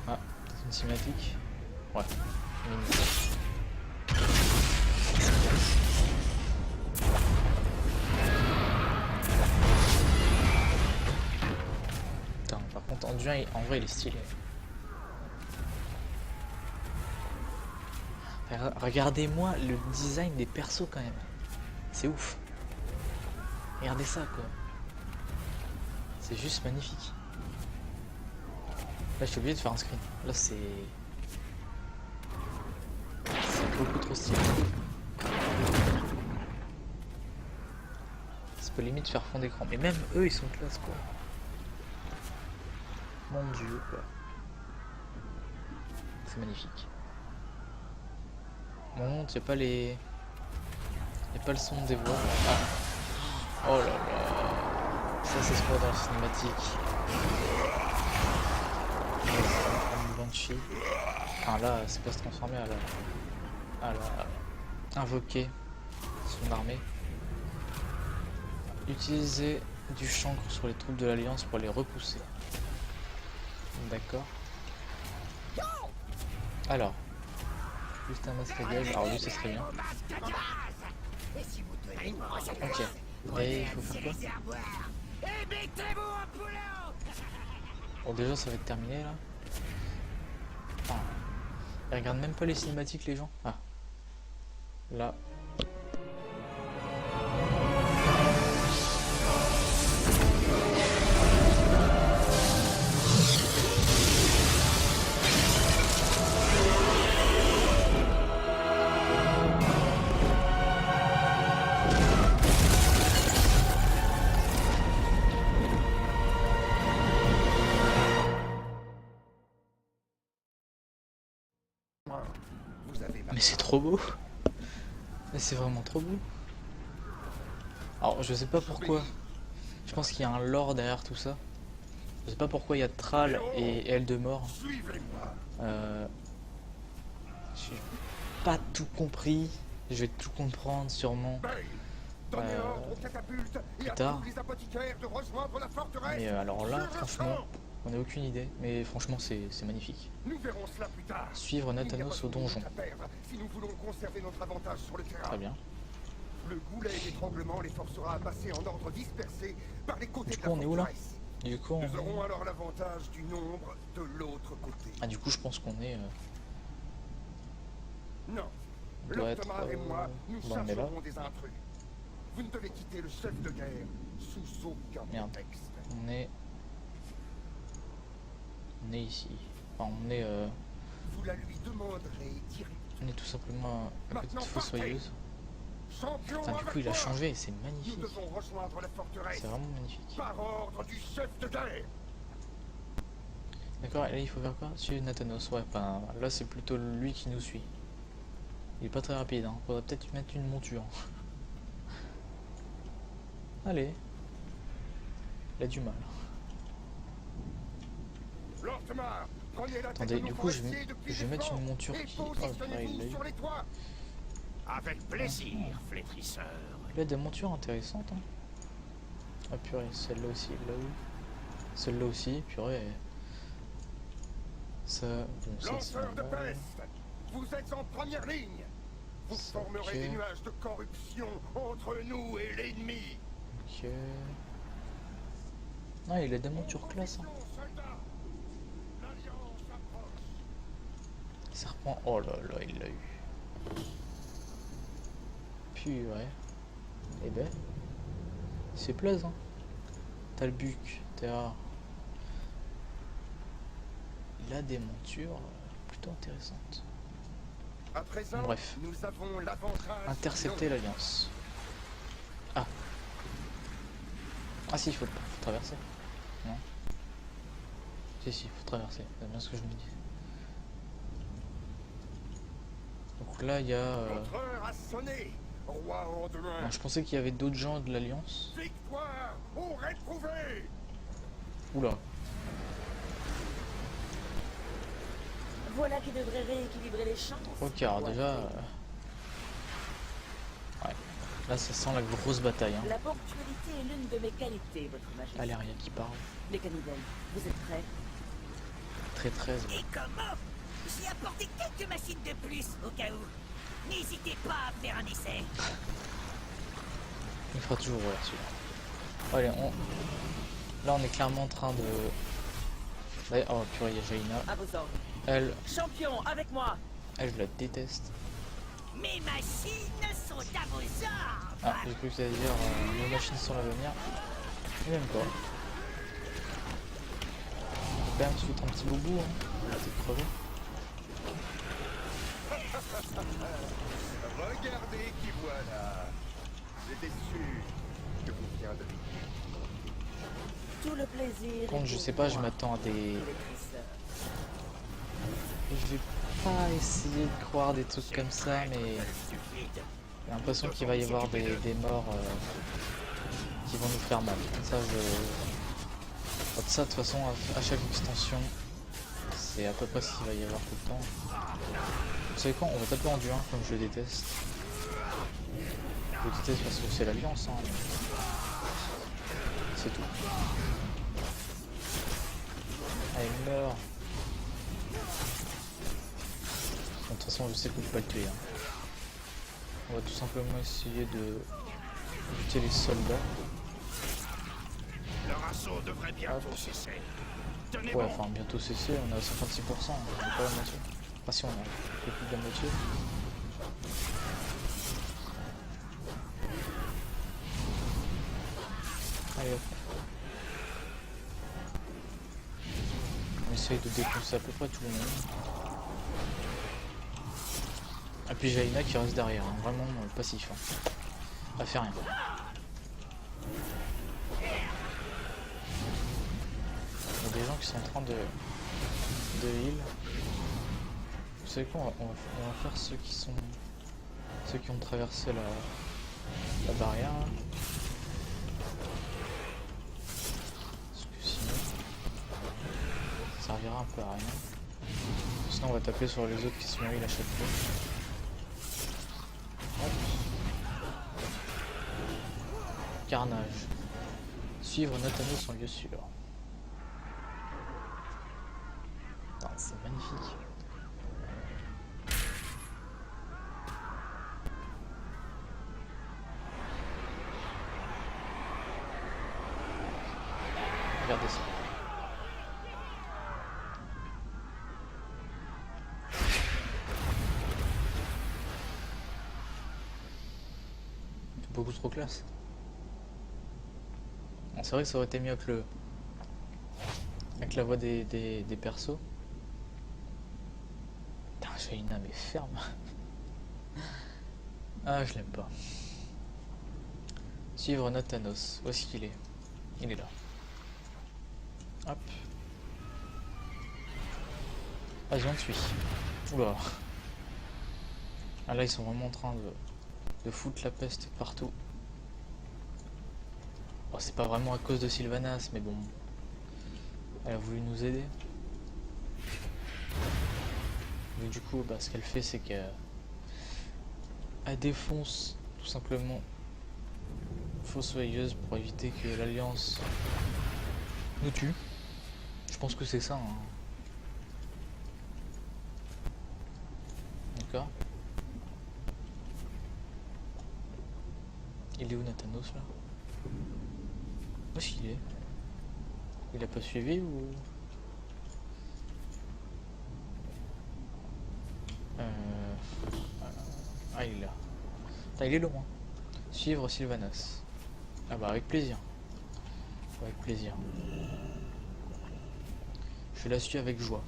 [SPEAKER 1] Ah, c'est une cinématique. Ouais. Putain, par contre Anduin en vrai il est stylé. Regardez-moi le design des persos quand même. C'est ouf. Regardez ça quoi. C'est juste magnifique. Là j'ai oublié de faire un screen. Là c'est beaucoup trop stylé. Ça peut limite faire fond d'écran. Mais même eux ils sont classe quoi. Mon dieu, quoi. C'est magnifique. Bon, y a pas les... Y a pas le son des voix. Ah. Oh là là. Ça c'est ce qu'on voit dans la cinématique. Une Banshee. Enfin là, c'est pas se transformer à la... Invoquer son armée. Utiliser du chancre sur les troupes de l'Alliance pour les repousser. D'accord. Alors. Juste un masque à gaz. Alors lui, ça serait bien. Ok. Et il faut faire quoi? Bon, déjà, ça va être terminé là. Ah. Ils regardent même pas les cinématiques, les gens. Ah. Là. Mais c'est trop beau. Mais c'est vraiment trop beau. Alors je sais pas pourquoi. Je pense qu'il y a un lore derrière tout ça. Je sais pas pourquoi il y a Thrall et Eldemort. J'ai pas tout compris. Je vais tout comprendre sûrement plus tard. Mais alors là, franchement, on n'a aucune idée. Mais franchement, c'est magnifique.
[SPEAKER 3] Nous verrons cela plus tard.
[SPEAKER 1] Suivre Nathanos au donjon.
[SPEAKER 3] Si nous voulons conserver notre avantage sur le terrain.
[SPEAKER 1] Très bien.
[SPEAKER 3] Le goulet d'étranglement les forcera à passer en ordre dispersé par les côtés
[SPEAKER 1] Du
[SPEAKER 3] de
[SPEAKER 1] coup,
[SPEAKER 3] la
[SPEAKER 1] on est où là?
[SPEAKER 3] forteresse.
[SPEAKER 1] Du coup,
[SPEAKER 3] Nous aurons alors l'avantage du nombre de l'autre côté.
[SPEAKER 1] Ah, du coup, je pense qu'on est...
[SPEAKER 3] Non.
[SPEAKER 1] on doit être...
[SPEAKER 3] Lortemar et moi, nous
[SPEAKER 1] bon, on est là.
[SPEAKER 3] chargerons des intrus. Vous ne devez quitter le chef de guerre sous aucun
[SPEAKER 1] Merde.
[SPEAKER 3] prétexte.
[SPEAKER 1] On est ici. Enfin, on est...
[SPEAKER 3] Vous la lui demanderez directement.
[SPEAKER 1] on est tout simplement à petite
[SPEAKER 3] Maintenant,
[SPEAKER 1] fossoyeuse.
[SPEAKER 3] Champion
[SPEAKER 1] Enfin, du
[SPEAKER 3] avec
[SPEAKER 1] coup, il a
[SPEAKER 3] moi.
[SPEAKER 1] changé, c'est
[SPEAKER 3] Nous
[SPEAKER 1] magnifique.
[SPEAKER 3] devons rejoindre la forteresse
[SPEAKER 1] C'est vraiment magnifique.
[SPEAKER 3] par ordre du chef de guerre.
[SPEAKER 1] D'accord, et là, il faut faire quoi? Suivre Nathanos. Ouais, enfin, là, c'est plutôt lui qui nous suit. Il est pas très rapide, hein. Faudrait peut-être mettre une monture. Allez. Il a du mal.
[SPEAKER 3] Lortemar, prenez la tête
[SPEAKER 1] Attendez,
[SPEAKER 3] de nos
[SPEAKER 1] du coup, je
[SPEAKER 3] forestiers depuis
[SPEAKER 1] vais
[SPEAKER 3] les
[SPEAKER 1] mettre
[SPEAKER 3] flancs
[SPEAKER 1] une monture
[SPEAKER 3] et
[SPEAKER 1] qui... Oh,
[SPEAKER 3] positionnez-vous
[SPEAKER 1] il a eu.
[SPEAKER 3] sur les toits. Avec plaisir, flétrisseur.
[SPEAKER 1] Il a des montures intéressantes. Hein. Ah purée, celle-là aussi, il l'a eu. Celle-là aussi, purée. Ça, bon, ça c'est
[SPEAKER 3] Lanceur de
[SPEAKER 1] normal.
[SPEAKER 3] peste, vous êtes en première ligne. Vous
[SPEAKER 1] Ça,
[SPEAKER 3] formerez
[SPEAKER 1] ok.
[SPEAKER 3] des nuages de corruption entre nous et l'ennemi.
[SPEAKER 1] Ok. Non, il a des montures classe. Hein.
[SPEAKER 3] Soldats, l'alliance approche.
[SPEAKER 1] Serpent, oh là là, il l'a eu. Purée. Eh ben, c'est plaisant. T'as le buc, t'es rare. Il a des montures plutôt intéressantes.
[SPEAKER 3] À présent,
[SPEAKER 1] Bref.
[SPEAKER 3] nous avons l'avantage.
[SPEAKER 1] Intercepter l'Alliance. Ah. Ah si, il faut traverser. Non. Si, il faut traverser. C'est bien ce que je me dis. Donc là, il y a...
[SPEAKER 3] Notre heure a sonné, roi Anduin.
[SPEAKER 1] non, je pensais qu'il y avait d'autres gens de l'Alliance.
[SPEAKER 3] Victoire au réprouvé.
[SPEAKER 1] Oula.
[SPEAKER 2] Voilà qui devrait rééquilibrer les chances.
[SPEAKER 1] Ok, alors déjà... ouais. Là, ça sent la grosse bataille. Hein.
[SPEAKER 2] La ponctualité est l'une de mes qualités, votre majesté.
[SPEAKER 1] Aléria qui parle.
[SPEAKER 2] Les cannibales, vous êtes prêts?
[SPEAKER 1] Très 13.
[SPEAKER 4] Et comment? J'ai apporté quelques machines de plus au cas où. N'hésitez pas à faire un essai.
[SPEAKER 1] Il fera toujours rire celui-là. Allez, là on est clairement en train de... D'ailleurs, oh purée, il y a Jaina.
[SPEAKER 2] À vos ordres.
[SPEAKER 1] Elle,
[SPEAKER 2] Champion, avec moi.
[SPEAKER 1] je la déteste.
[SPEAKER 4] Mes machines sont à vos ordres.
[SPEAKER 1] Ah, j'ai cru que ça allait dire les machines sont l'avenir. Et même pas. On peut quand même se foutre un petit boubou, hein. La tête crevée.
[SPEAKER 3] Regardez qui voilà. J'étais sûr que vous viendriez.
[SPEAKER 2] Tout le plaisir.
[SPEAKER 1] Par contre,
[SPEAKER 2] est
[SPEAKER 1] je
[SPEAKER 2] pour
[SPEAKER 1] sais pas, je
[SPEAKER 2] moi,
[SPEAKER 1] m'attends à des...
[SPEAKER 2] électriceur.
[SPEAKER 1] Je vais pas essayer de croire des trucs comme ça, mais j'ai l'impression qu'il va y avoir des morts qui vont nous faire mal. Ça, ça, de toute façon, à chaque extension, c'est à peu près ce qu'il va y avoir tout le temps. Vous savez quoi, on va taper en du 1 comme je le déteste. Je le déteste parce que c'est l'alliance, hein. C'est tout. Allez, meurs. De toute façon, je sais que je peux pas le tuer, hein. On va tout simplement essayer de buter les soldats.
[SPEAKER 5] Leur assaut devrait bientôt cesser. Tenez
[SPEAKER 1] Ouais,
[SPEAKER 5] bon.
[SPEAKER 1] enfin bientôt cessé, on est à 56%, on est pas la moitié. Enfin si, on est un peu plus de la moitié. Allez hop. On essaye de défoncer à peu près tout le monde. Et puis Jaina qui reste derrière, hein. Vraiment passif. Hein. Elle fait rien. Il y a des gens qui sont en train de heal. Vous savez quoi, on va faire ceux qui ont traversé la barrière. Là. Parce que sinon, ça servira un peu à rien. Sinon on va taper sur les autres qui sont heal à chaque fois. Hop. Carnage. Suivre Nathanos en lieu sûr. C'est magnifique. Regardez ça. Beaucoup trop classe. Bon, c'est vrai que ça aurait été mieux avec la voix des persos. J'ai une âme ferme. Ah, je l'aime pas. Suivre Nathanos. Où est-ce qu'il est? Il est là. Hop. Ah, je suis. Oula. Ah là, ils sont vraiment en train de foutre la peste partout. Bon, c'est pas vraiment à cause de Sylvanas, mais bon. Elle a voulu nous aider. Donc du coup, bah, ce qu'elle fait, c'est qu'elle défonce tout simplement Fossoyeuse pour éviter que l'Alliance nous tue. Je pense que c'est ça. Hein. D'accord. Il est où Nathanos là? Où est-ce qu'il est? Il a pas suivi ou... Ah, il est là. Ah, il est loin. Suivre Sylvanas. Ah bah avec plaisir. Avec plaisir. Je la suis avec joie.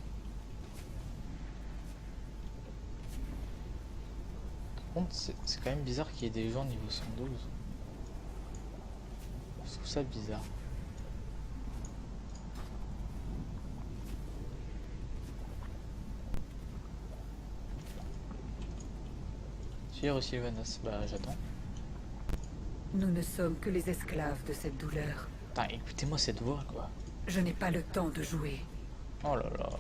[SPEAKER 1] Par contre, c'est quand même bizarre qu'il y ait des gens niveau 112. Je trouve ça bizarre. Suivre Sylvanas. Bah j'attends.
[SPEAKER 6] Nous ne sommes que les esclaves de cette douleur.
[SPEAKER 1] Putain, écoutez-moi cette voix quoi.
[SPEAKER 6] Je n'ai pas le temps de jouer.
[SPEAKER 1] Oh là là.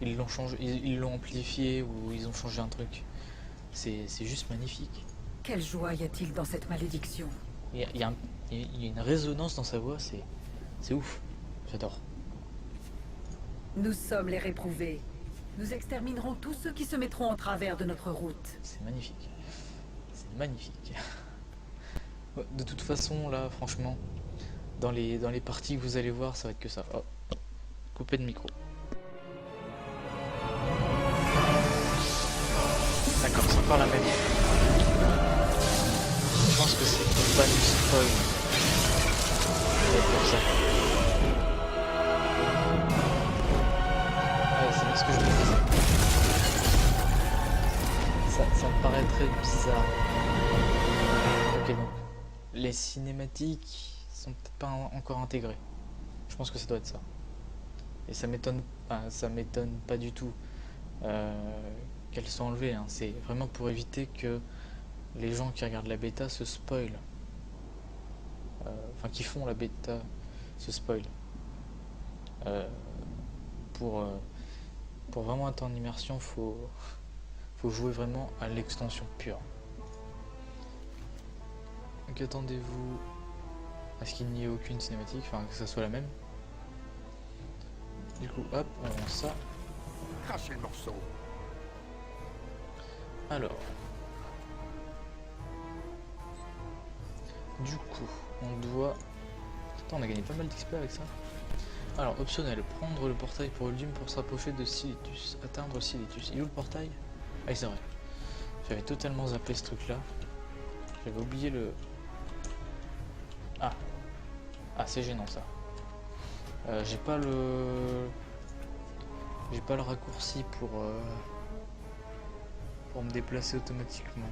[SPEAKER 1] Ils l'ont changé, ils l'ont amplifié ou ils ont changé un truc. C'est juste magnifique.
[SPEAKER 6] Quelle joie y a-t-il dans cette malédiction?
[SPEAKER 1] Il y a une résonance dans sa voix, c'est ouf. J'adore.
[SPEAKER 6] Nous sommes les réprouvés. Nous exterminerons tous ceux qui se mettront en travers de notre route.
[SPEAKER 1] C'est magnifique. C'est magnifique. Ouais, de toute façon, là, franchement, dans les parties que vous allez voir, ça va être que ça. Oh, couper de micro. D'accord, c'est encore la même. Je pense que c'est pour pas nous spoil. C'est pour ça. Ouais, c'est bien ce que je me disais. Ça me paraît très bizarre. Ok, donc les cinématiques sont peut-être pas encore intégrées. Je pense que ça doit être ça. Et ça m'étonne pas du tout qu'elles soient enlevées, hein. C'est vraiment pour éviter que les gens qui regardent la bêta se spoilent. Enfin, qui font la bêta se spoilent. Euh, pour, pour vraiment être en immersion, faut jouer vraiment à l'extension pure. Donc attendez-vous à ce qu'il n'y ait aucune cinématique, enfin que ça soit la même. Du coup, hop, on lance ça.
[SPEAKER 3] Crachez le morceau.
[SPEAKER 1] Alors. Du coup, on doit... Attends, on a gagné pas mal d'XP avec ça. Alors, optionnel, prendre le portail pour Uldum pour se rapprocher de Silitus. Atteindre Silitus. Il est où le portail? Ah, c'est vrai. J'avais totalement zappé ce truc-là. J'avais oublié le... Ah. Ah, c'est gênant ça. J'ai pas le raccourci pour me déplacer automatiquement.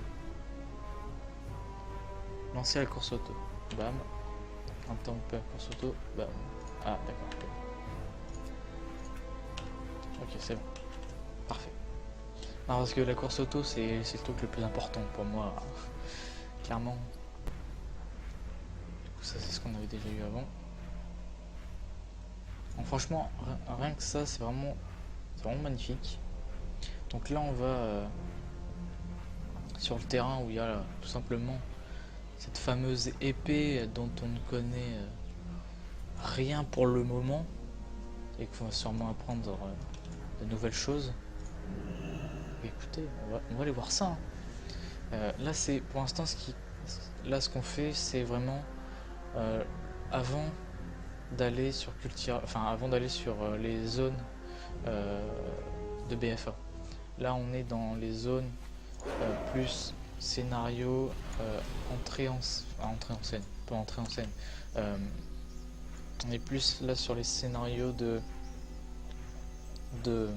[SPEAKER 1] Lancer la course auto. Bam. Interrompre la course auto. Bam. Ah, d'accord. Ok, c'est bon. Parfait. Non, parce que la course auto, c'est le truc le plus important pour moi. Clairement. Du coup, ça, c'est ce qu'on avait déjà eu avant. Donc, franchement, rien que ça, c'est vraiment magnifique. Donc là, on va sur le terrain où il y a tout simplement cette fameuse épée dont on ne connaît rien pour le moment et qu'il va sûrement apprendre de nouvelles choses. Écoutez, on va aller voir ça. Hein. Là, c'est pour l'instant ce qu'on fait, c'est vraiment avant d'aller sur avant d'aller sur les zones de BFA. Là, on est dans les zones plus scénario, entrée en scène, pas entrée en scène. On est plus là sur les scénarios de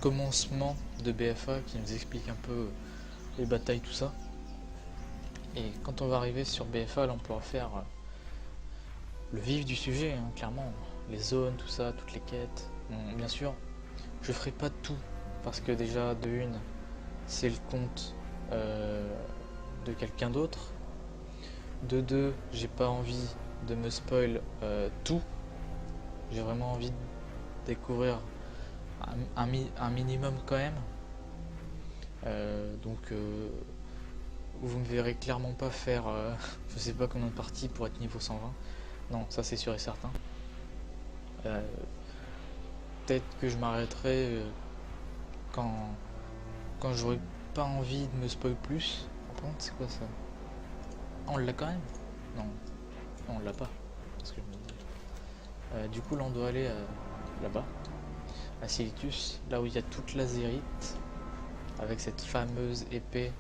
[SPEAKER 1] commencement de BFA qui nous explique un peu les batailles, tout ça. Et quand on va arriver sur BFA, là, on pourra faire le vif du sujet, hein, clairement. Les zones, tout ça, toutes les quêtes. Bon, bien sûr, je ferai pas tout parce que déjà, de une, c'est le compte de quelqu'un d'autre. De deux, j'ai pas envie de me spoil tout. J'ai vraiment envie de découvrir un minimum quand même. Donc vous me verrez clairement pas faire je sais pas combien de parties pour être niveau 120. Non, ça c'est sûr et certain. Peut-être que je m'arrêterai quand j'aurai pas envie de me spoil plus. Par contre, c'est quoi ça? Ah, on l'a quand même? Non, on l'a pas. Parce que du coup, là, on doit aller là-bas, à Silitus, là où il y a toute l'azérite, avec cette fameuse épée.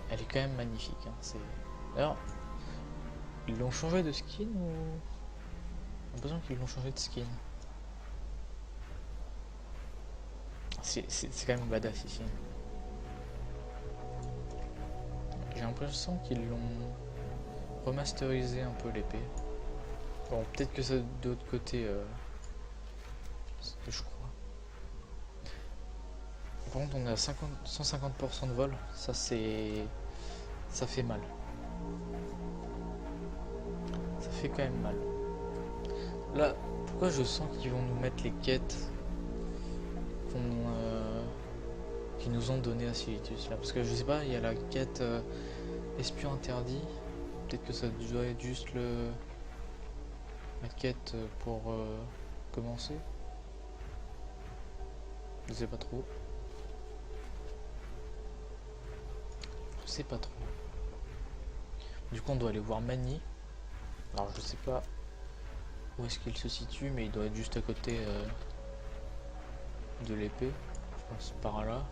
[SPEAKER 1] Elle est quand même magnifique. Hein. Alors, ils l'ont changé de skin ou... J'ai l'impression qu'ils l'ont changé de skin. C'est quand même badass ici. J'ai l'impression qu'ils l'ont remasterisé un peu l'épée. Bon, peut-être que ça de l'autre côté, je crois. Par contre, on est à 150% de vol. Ça fait mal. Ça fait quand même mal. Là, pourquoi je sens qu'ils vont nous mettre les quêtes qui nous ont donné à Silitus là? Parce que je sais pas, il y a la quête espion interdit. Peut-être que ça doit être juste la quête pour commencer. Je sais pas trop. Je sais pas trop. Du coup, on doit aller voir Mani. Alors, je sais pas où est-ce qu'il se situe, mais il doit être juste à côté de l'épée. Je pense par là.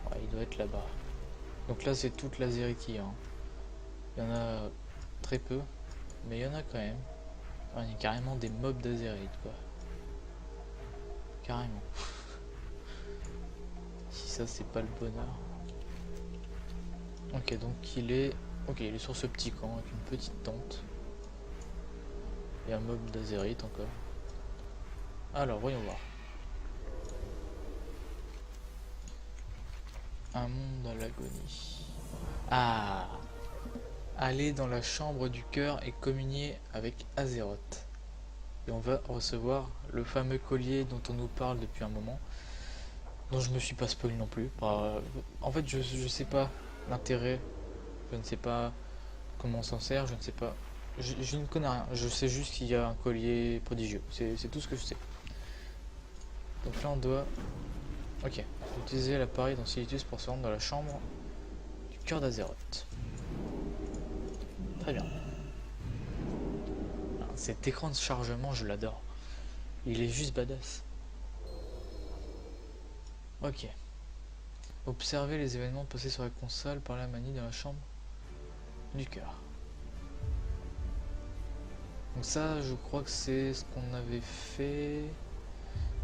[SPEAKER 1] Ouais, il doit être là-bas. Donc là, c'est toute l'Azerity. Hein. Il y en a très peu, mais il y en a quand même. Ouais, il y a carrément des mobs d'Azerite, quoi. Carrément. Si ça, c'est pas le bonheur. Ok, donc il est... Ok, il est sur ce petit camp avec une petite tente. Et un mob d'Azerite encore. Alors, voyons voir. Un monde à l'agonie. Ah! Aller dans la chambre du cœur et communier avec Azeroth. Et on va recevoir le fameux collier dont on nous parle depuis un moment. Dont je me suis pas spoil non plus. En fait, je sais pas l'intérêt. Je ne sais pas comment on s'en sert. Je ne sais pas. Je ne connais rien. Je sais juste qu'il y a un collier prodigieux. C'est tout ce que je sais. Donc là, on doit... Ok. Utiliser l'appareil d'Ancilitus pour se rendre dans la chambre du cœur d'Azeroth. Très bien. Cet écran de chargement, je l'adore. Il est juste badass. Ok. Observez les événements passés sur la console par la manie dans la chambre du cœur. Donc ça, je crois que c'est ce qu'on avait fait...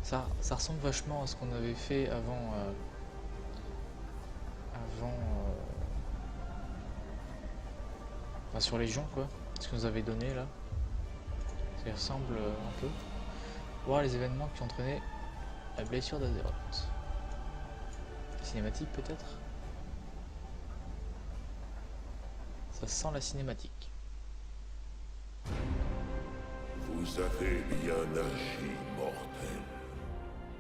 [SPEAKER 1] Ça ressemble vachement à ce qu'on avait fait avant... Enfin, sur Légion, quoi. Ce que nous avait donné, là. Ça ressemble un peu. Voir les événements qui ont entraîné la blessure d'Azeroth. Cinématique, peut-être? Ça sent la cinématique.
[SPEAKER 7] Vous avez bien agi, mortel.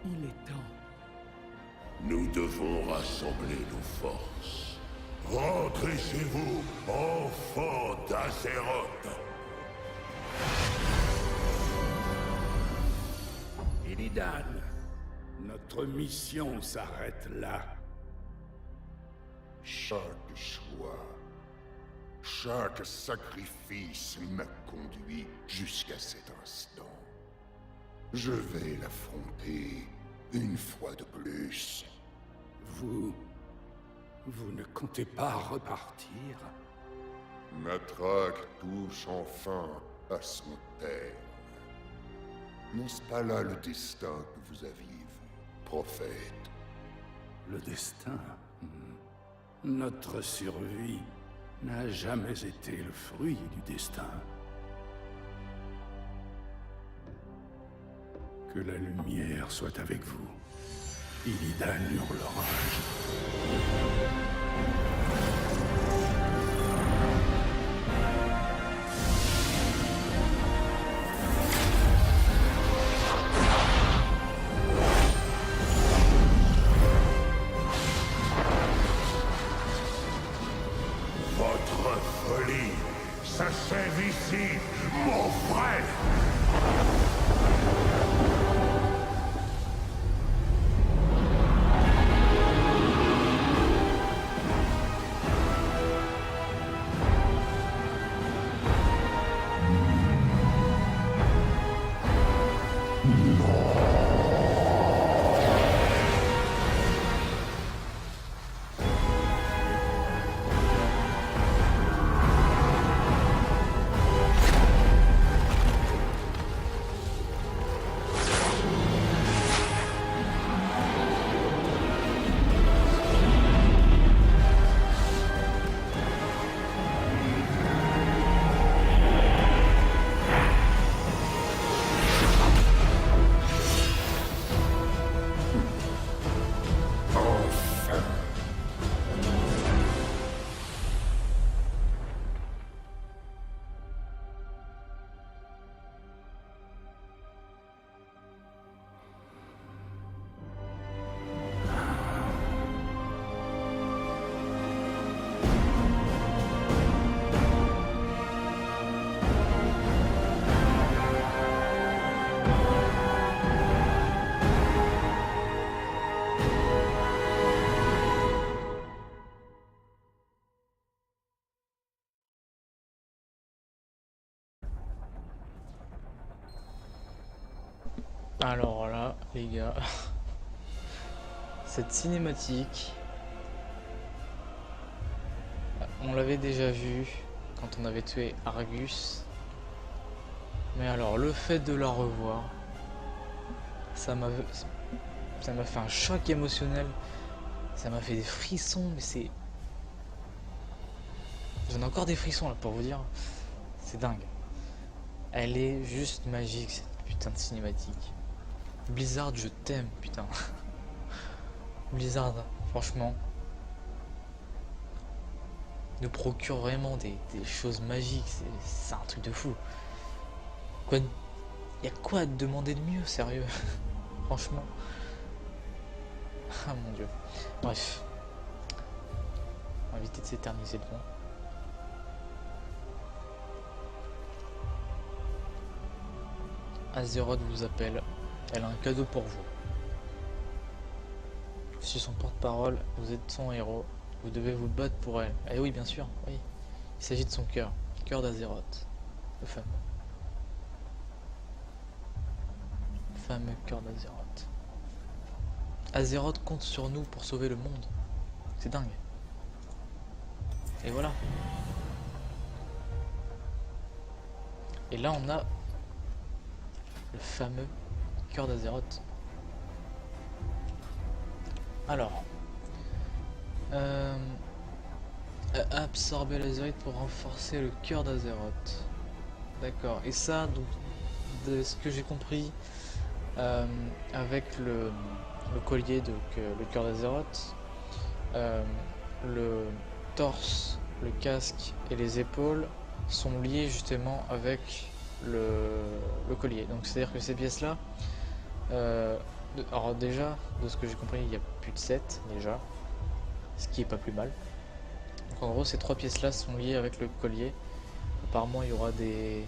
[SPEAKER 8] Il est temps.
[SPEAKER 7] Nous devons rassembler nos forces. Rentrez chez vous, enfants d'Azeroth.
[SPEAKER 5] Illidan, notre mission s'arrête là.
[SPEAKER 3] Chaque choix, chaque sacrifice m'a conduit jusqu'à cet instant. Je vais l'affronter une fois de plus.
[SPEAKER 5] Vous ne comptez pas repartir?
[SPEAKER 3] Notre acte touche enfin à son terme. N'est-ce pas là le destin que vous aviez vu, prophète?
[SPEAKER 5] Le destin? Notre survie n'a jamais été le fruit du destin. Que la lumière soit avec vous. Illidan Hurlerage.
[SPEAKER 7] Votre folie s'achève ici, mon frère.
[SPEAKER 1] Alors là, les gars, cette cinématique, on l'avait déjà vu quand on avait tué Argus, mais alors le fait de la revoir, ça m'a fait un choc émotionnel, ça m'a fait des frissons, mais J'en ai encore des frissons là pour vous dire. C'est dingue. Elle est juste magique cette putain de cinématique. Blizzard, je t'aime, putain. Blizzard, franchement, nous procure vraiment des choses magiques. C'est un truc de fou. Quoi, y a quoi à te demander de mieux, sérieux? Franchement. Ah mon dieu. Bref. On va éviter de s'éterniser devant. Azeroth vous appelle. Elle a un cadeau pour vous. Je suis son porte-parole, vous êtes son héros. Vous devez vous battre pour elle. Eh oui, bien sûr, oui. Il s'agit de son cœur. Cœur d'Azeroth. Le fameux. Le fameux cœur d'Azeroth. Azeroth compte sur nous pour sauver le monde. C'est dingue. Et voilà. Et là, on a le fameux cœur d'Azeroth. Alors, absorber l'Azeroth pour renforcer le cœur d'Azeroth. D'accord. Et ça, donc, de ce que j'ai compris, avec le collier, donc le cœur d'Azeroth, le torse, le casque et les épaules sont liés justement avec le collier. Donc c'est à dire que ces pièces là alors déjà de ce que j'ai compris il y a plus de 7 déjà, ce qui est pas plus mal. Donc en gros ces 3 pièces là sont liées avec le collier. Apparemment il y aura des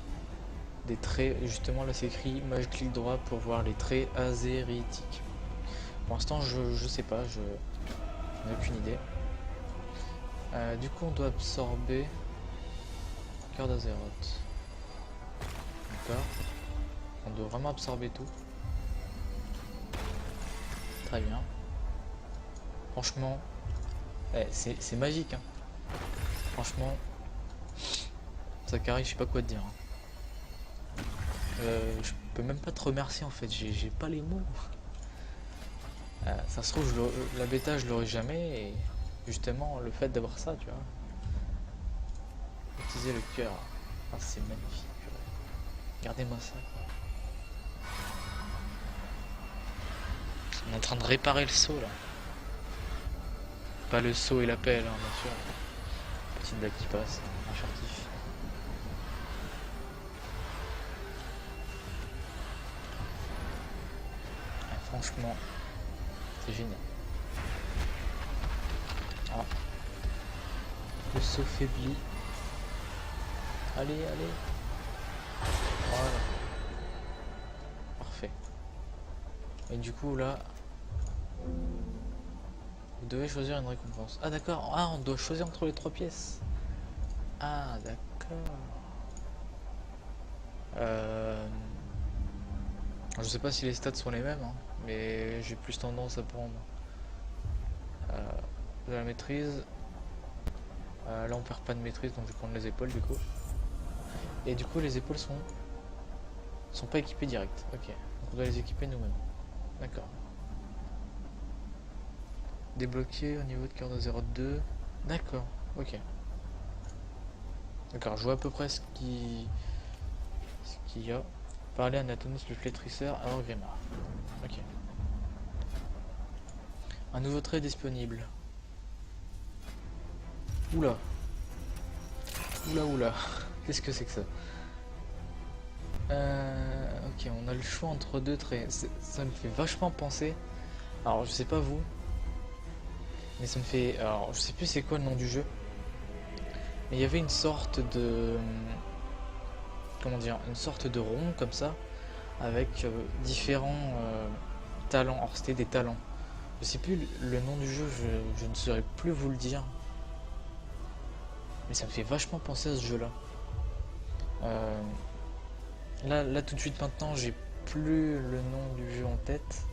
[SPEAKER 1] traits, justement là c'est écrit mage clic droit pour voir les traits azéritiques. Pour l'instant je sais pas, je n'ai aucune idée. Du coup on doit absorber cœur d'Azeroth. D'accord. On doit vraiment absorber tout. Très bien. Franchement, c'est magique. Hein. Franchement, Zachary, je sais pas quoi te dire. Je peux même pas te remercier en fait. J'ai pas les mots. Ça se trouve, la bêta, je l'aurai jamais. Et justement, le fait d'avoir ça, tu vois. Utiliser le cœur. Ah, c'est magnifique. Regardez-moi ça. On est en train de réparer le seau là. Pas le seau et la pelle, hein, bien sûr. Petite blague qui passe, un furtif. Ah, franchement, c'est génial. Ah. Le seau faiblit. Allez, allez. Voilà. Parfait. Et du coup là, vous devez choisir une récompense. Ah d'accord. Ah, on doit choisir entre les 3 pièces. Ah d'accord. Je sais pas si les stats sont les mêmes, hein, mais j'ai plus tendance à prendre de la maîtrise. Là on perd pas de maîtrise, donc je vais prendre les épaules du coup. Et du coup les épaules sont pas équipées direct. Ok. Donc on doit les équiper nous-mêmes. D'accord. Débloqué au niveau de cœur d'Azeroth 2. D'accord. Ok. D'accord. Je vois à peu près ce qu'il y a. Parler à Nathanos le flétrisseur avant Grimard. Ok. Un nouveau trait disponible. Oula. Oula oula. Qu'est-ce que c'est que ça? Ok, on a le choix entre 2 traits. Ça me fait vachement penser. Alors, je sais pas vous, mais ça me fait. Alors, je sais plus c'est quoi le nom du jeu. Mais il y avait une sorte de. Comment dire? Une sorte de rond comme ça, avec différents talents. Alors, c'était des talents. Je sais plus le nom du jeu, je ne saurais plus vous le dire. Mais ça me fait vachement penser à ce jeu-là. Là tout de suite maintenant j'ai plus le nom du jeu en tête,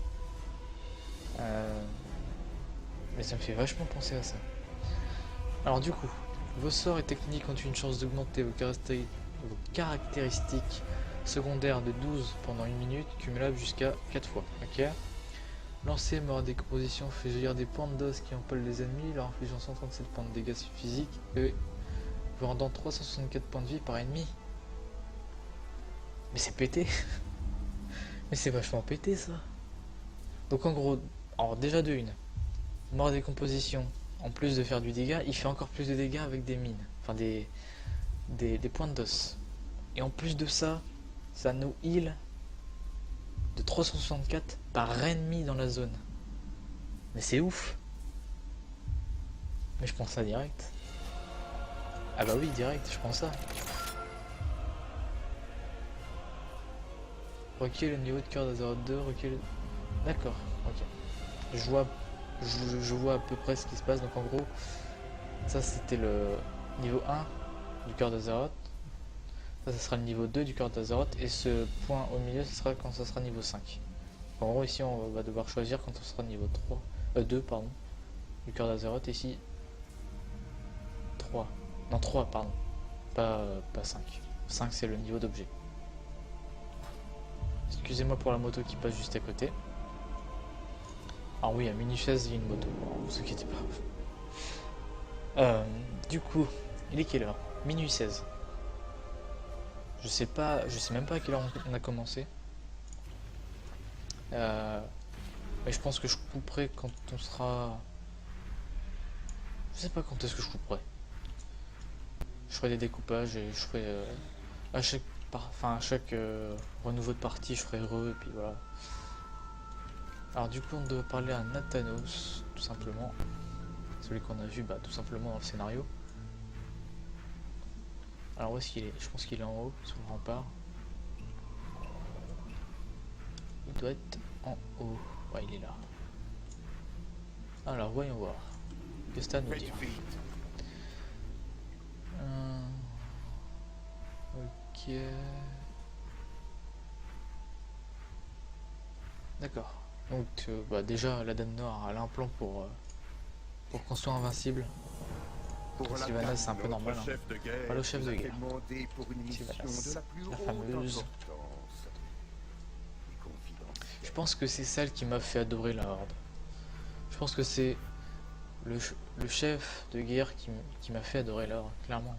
[SPEAKER 1] mais ça me fait vachement penser à ça. Alors du coup, vos sorts et techniques ont une chance d'augmenter vos caractéristiques secondaires de 12 pendant 1 minute, cumulable jusqu'à 4 fois. Ok. Lancer mort décomposition fait jaillir des points d'os qui empalent les ennemis, leur infligeant 137 points de dégâts physiques et rendant 364 points de vie par ennemi. Mais c'est pété. Mais c'est vachement pété ça. Donc en gros, alors déjà de une, mort à décomposition, en plus de faire du dégât, il fait encore plus de dégâts avec des mines. Enfin des pointes d'os. Et en plus de ça, ça nous heal de 364 par ennemi dans la zone. Mais c'est ouf. Mais je prends ça direct. Ah bah oui, direct, je prends ça. Recueille le niveau de cœur d'Azeroth 2, recueille le... D'accord, ok. Je vois à peu près ce qui se passe, donc en gros, ça c'était le niveau 1 du cœur d'Azeroth. Ça sera le niveau 2 du cœur d'Azeroth, et ce point au milieu, ce sera quand ça sera niveau 5. En gros, ici on va devoir choisir quand on sera niveau 2 pardon, du cœur d'Azeroth, ici 3. Non 3 pardon, pas 5. 5 c'est le niveau d'objet. Excusez-moi pour la moto qui passe juste à côté. Ah oui, à minuit 16 il y a une moto, ne vous inquiétez pas. Du coup, il est quelle heure? Minuit 16. Je sais même pas à quelle heure on a commencé. Mais je pense que je couperai quand on sera... Je sais pas quand est-ce que je couperai. Je ferai des découpages et je ferai... à chaque renouveau de partie, je ferai et puis voilà. Alors du coup, on doit parler à Nathanos, tout simplement. Celui qu'on a vu, bah, tout simplement dans le scénario. Alors où est-ce qu'il est? Je pense qu'il est en haut, sur le rempart. Il doit être en haut. Ouais, il est là. Alors, voyons voir. Qu'est-ce que t'as à nous dire? Ok. D'accord. Donc, bah, déjà, la Dame Noire, elle a un plan pour qu'on soit invincible. Sylvanas, c'est un peu normal. Hein. Pas le chef de guerre. Sylvanas, la fameuse. Je pense que c'est celle qui m'a fait adorer la Horde. Je pense que c'est le chef de guerre qui m'a fait adorer la Horde, clairement.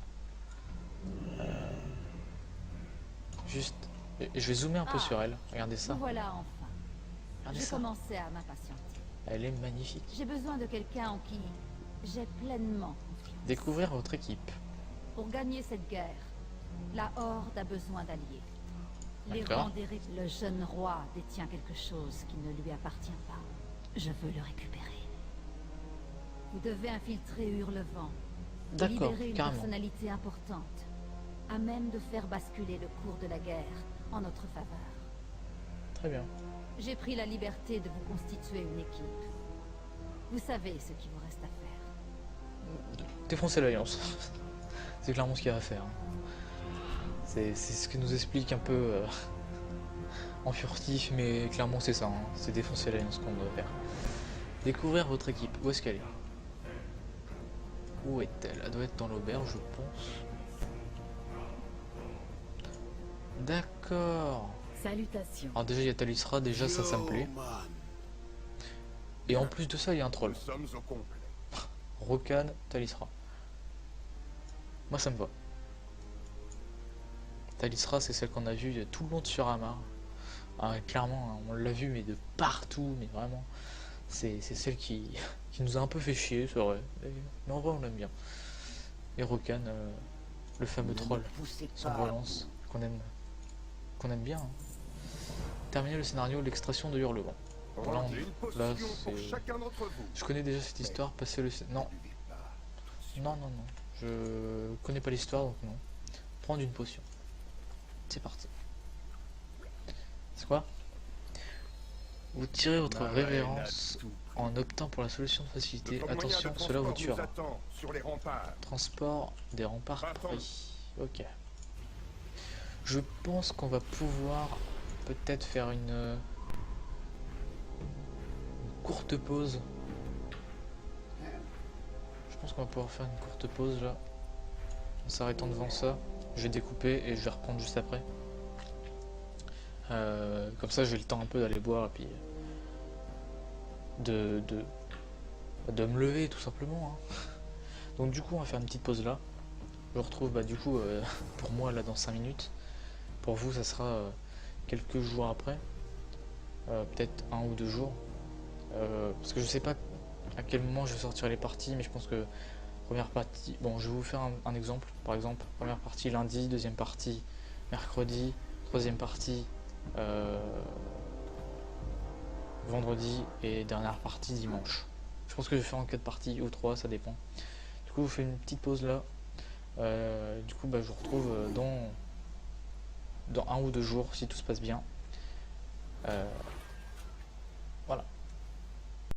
[SPEAKER 1] Juste, je vais zoomer un peu sur elle. Regardez ça.
[SPEAKER 9] Voilà enfin.
[SPEAKER 1] Regardez
[SPEAKER 9] Je
[SPEAKER 1] ça.
[SPEAKER 9] commençais à m'impatienter.
[SPEAKER 1] Elle est magnifique.
[SPEAKER 9] J'ai besoin de quelqu'un en qui j'ai pleinement confiance.
[SPEAKER 1] Découvrir votre équipe.
[SPEAKER 9] Pour gagner cette guerre, la Horde a besoin d'alliés. Les
[SPEAKER 1] D'accord.
[SPEAKER 9] rangs le jeune roi détient quelque chose qui ne lui appartient pas. Je veux le récupérer. Vous devez infiltrer Hurlevent. Et
[SPEAKER 1] D'accord,
[SPEAKER 9] libérer une
[SPEAKER 1] carrément.
[SPEAKER 9] personnalité importante, à même de faire basculer le cours de la guerre en notre faveur.
[SPEAKER 1] Très bien.
[SPEAKER 9] J'ai pris la liberté de vous constituer une équipe. Vous savez ce qu'il vous reste à faire.
[SPEAKER 1] Défoncer l'Alliance. C'est clairement ce qu'il y a à faire. C'est ce que nous explique un peu en furtif, mais clairement c'est ça. Hein. C'est défoncer l'Alliance qu'on doit faire. Découvrir votre équipe. Où est-ce qu'elle est? Où est-elle? Elle doit être dans l'auberge, je pense. D'accord.
[SPEAKER 6] Salutations.
[SPEAKER 1] Alors déjà il y a Talisra, déjà ça me plaît. Et en plus de ça il y a un troll.
[SPEAKER 7] Nous sommes au complet.
[SPEAKER 1] Rokan, Talisra. Moi ça me va. Talisra c'est celle qu'on a vue tout le long de Suramar. Ah, clairement hein, on l'a vu mais de partout, mais vraiment. C'est celle qui nous a un peu fait chier, c'est vrai. Mais en vrai on l'aime bien. Et Rokan, le fameux troll, sans relance, qu'on aime bien. Hein. Terminer le scénario, l'extraction de Hurlevent. Voilà, là c'est... Je connais déjà cette histoire, passer le... Non. Non. Je connais pas l'histoire, donc non. Prendre une potion. C'est parti. C'est quoi? Vous tirez votre révérence en optant pour la solution de facilité. Attention, cela vous tuera. Transport des remparts pris. Ok. Je pense qu'on va pouvoir peut-être faire une courte pause. Je pense qu'on va pouvoir faire une courte pause là. En s'arrêtant devant ça. Je vais découper et je vais reprendre juste après. Comme ça j'ai le temps un peu d'aller boire et puis de me lever tout simplement. Hein. Donc du coup on va faire une petite pause là. Je vous retrouve bah, du coup pour moi là dans 5 minutes. Pour vous ça sera quelques jours après, peut-être 1 ou 2 jours, parce que je sais pas à quel moment je vais sortir les parties, mais je pense que première partie, bon je vais vous faire un exemple, par exemple première partie lundi, deuxième partie mercredi, troisième partie vendredi et dernière partie dimanche. Je pense que je vais faire en 4 parties ou 3, ça dépend. Du coup, je fais une petite pause là. Du coup, bah, je vous retrouve dans 1 ou 2 jours si tout se passe bien.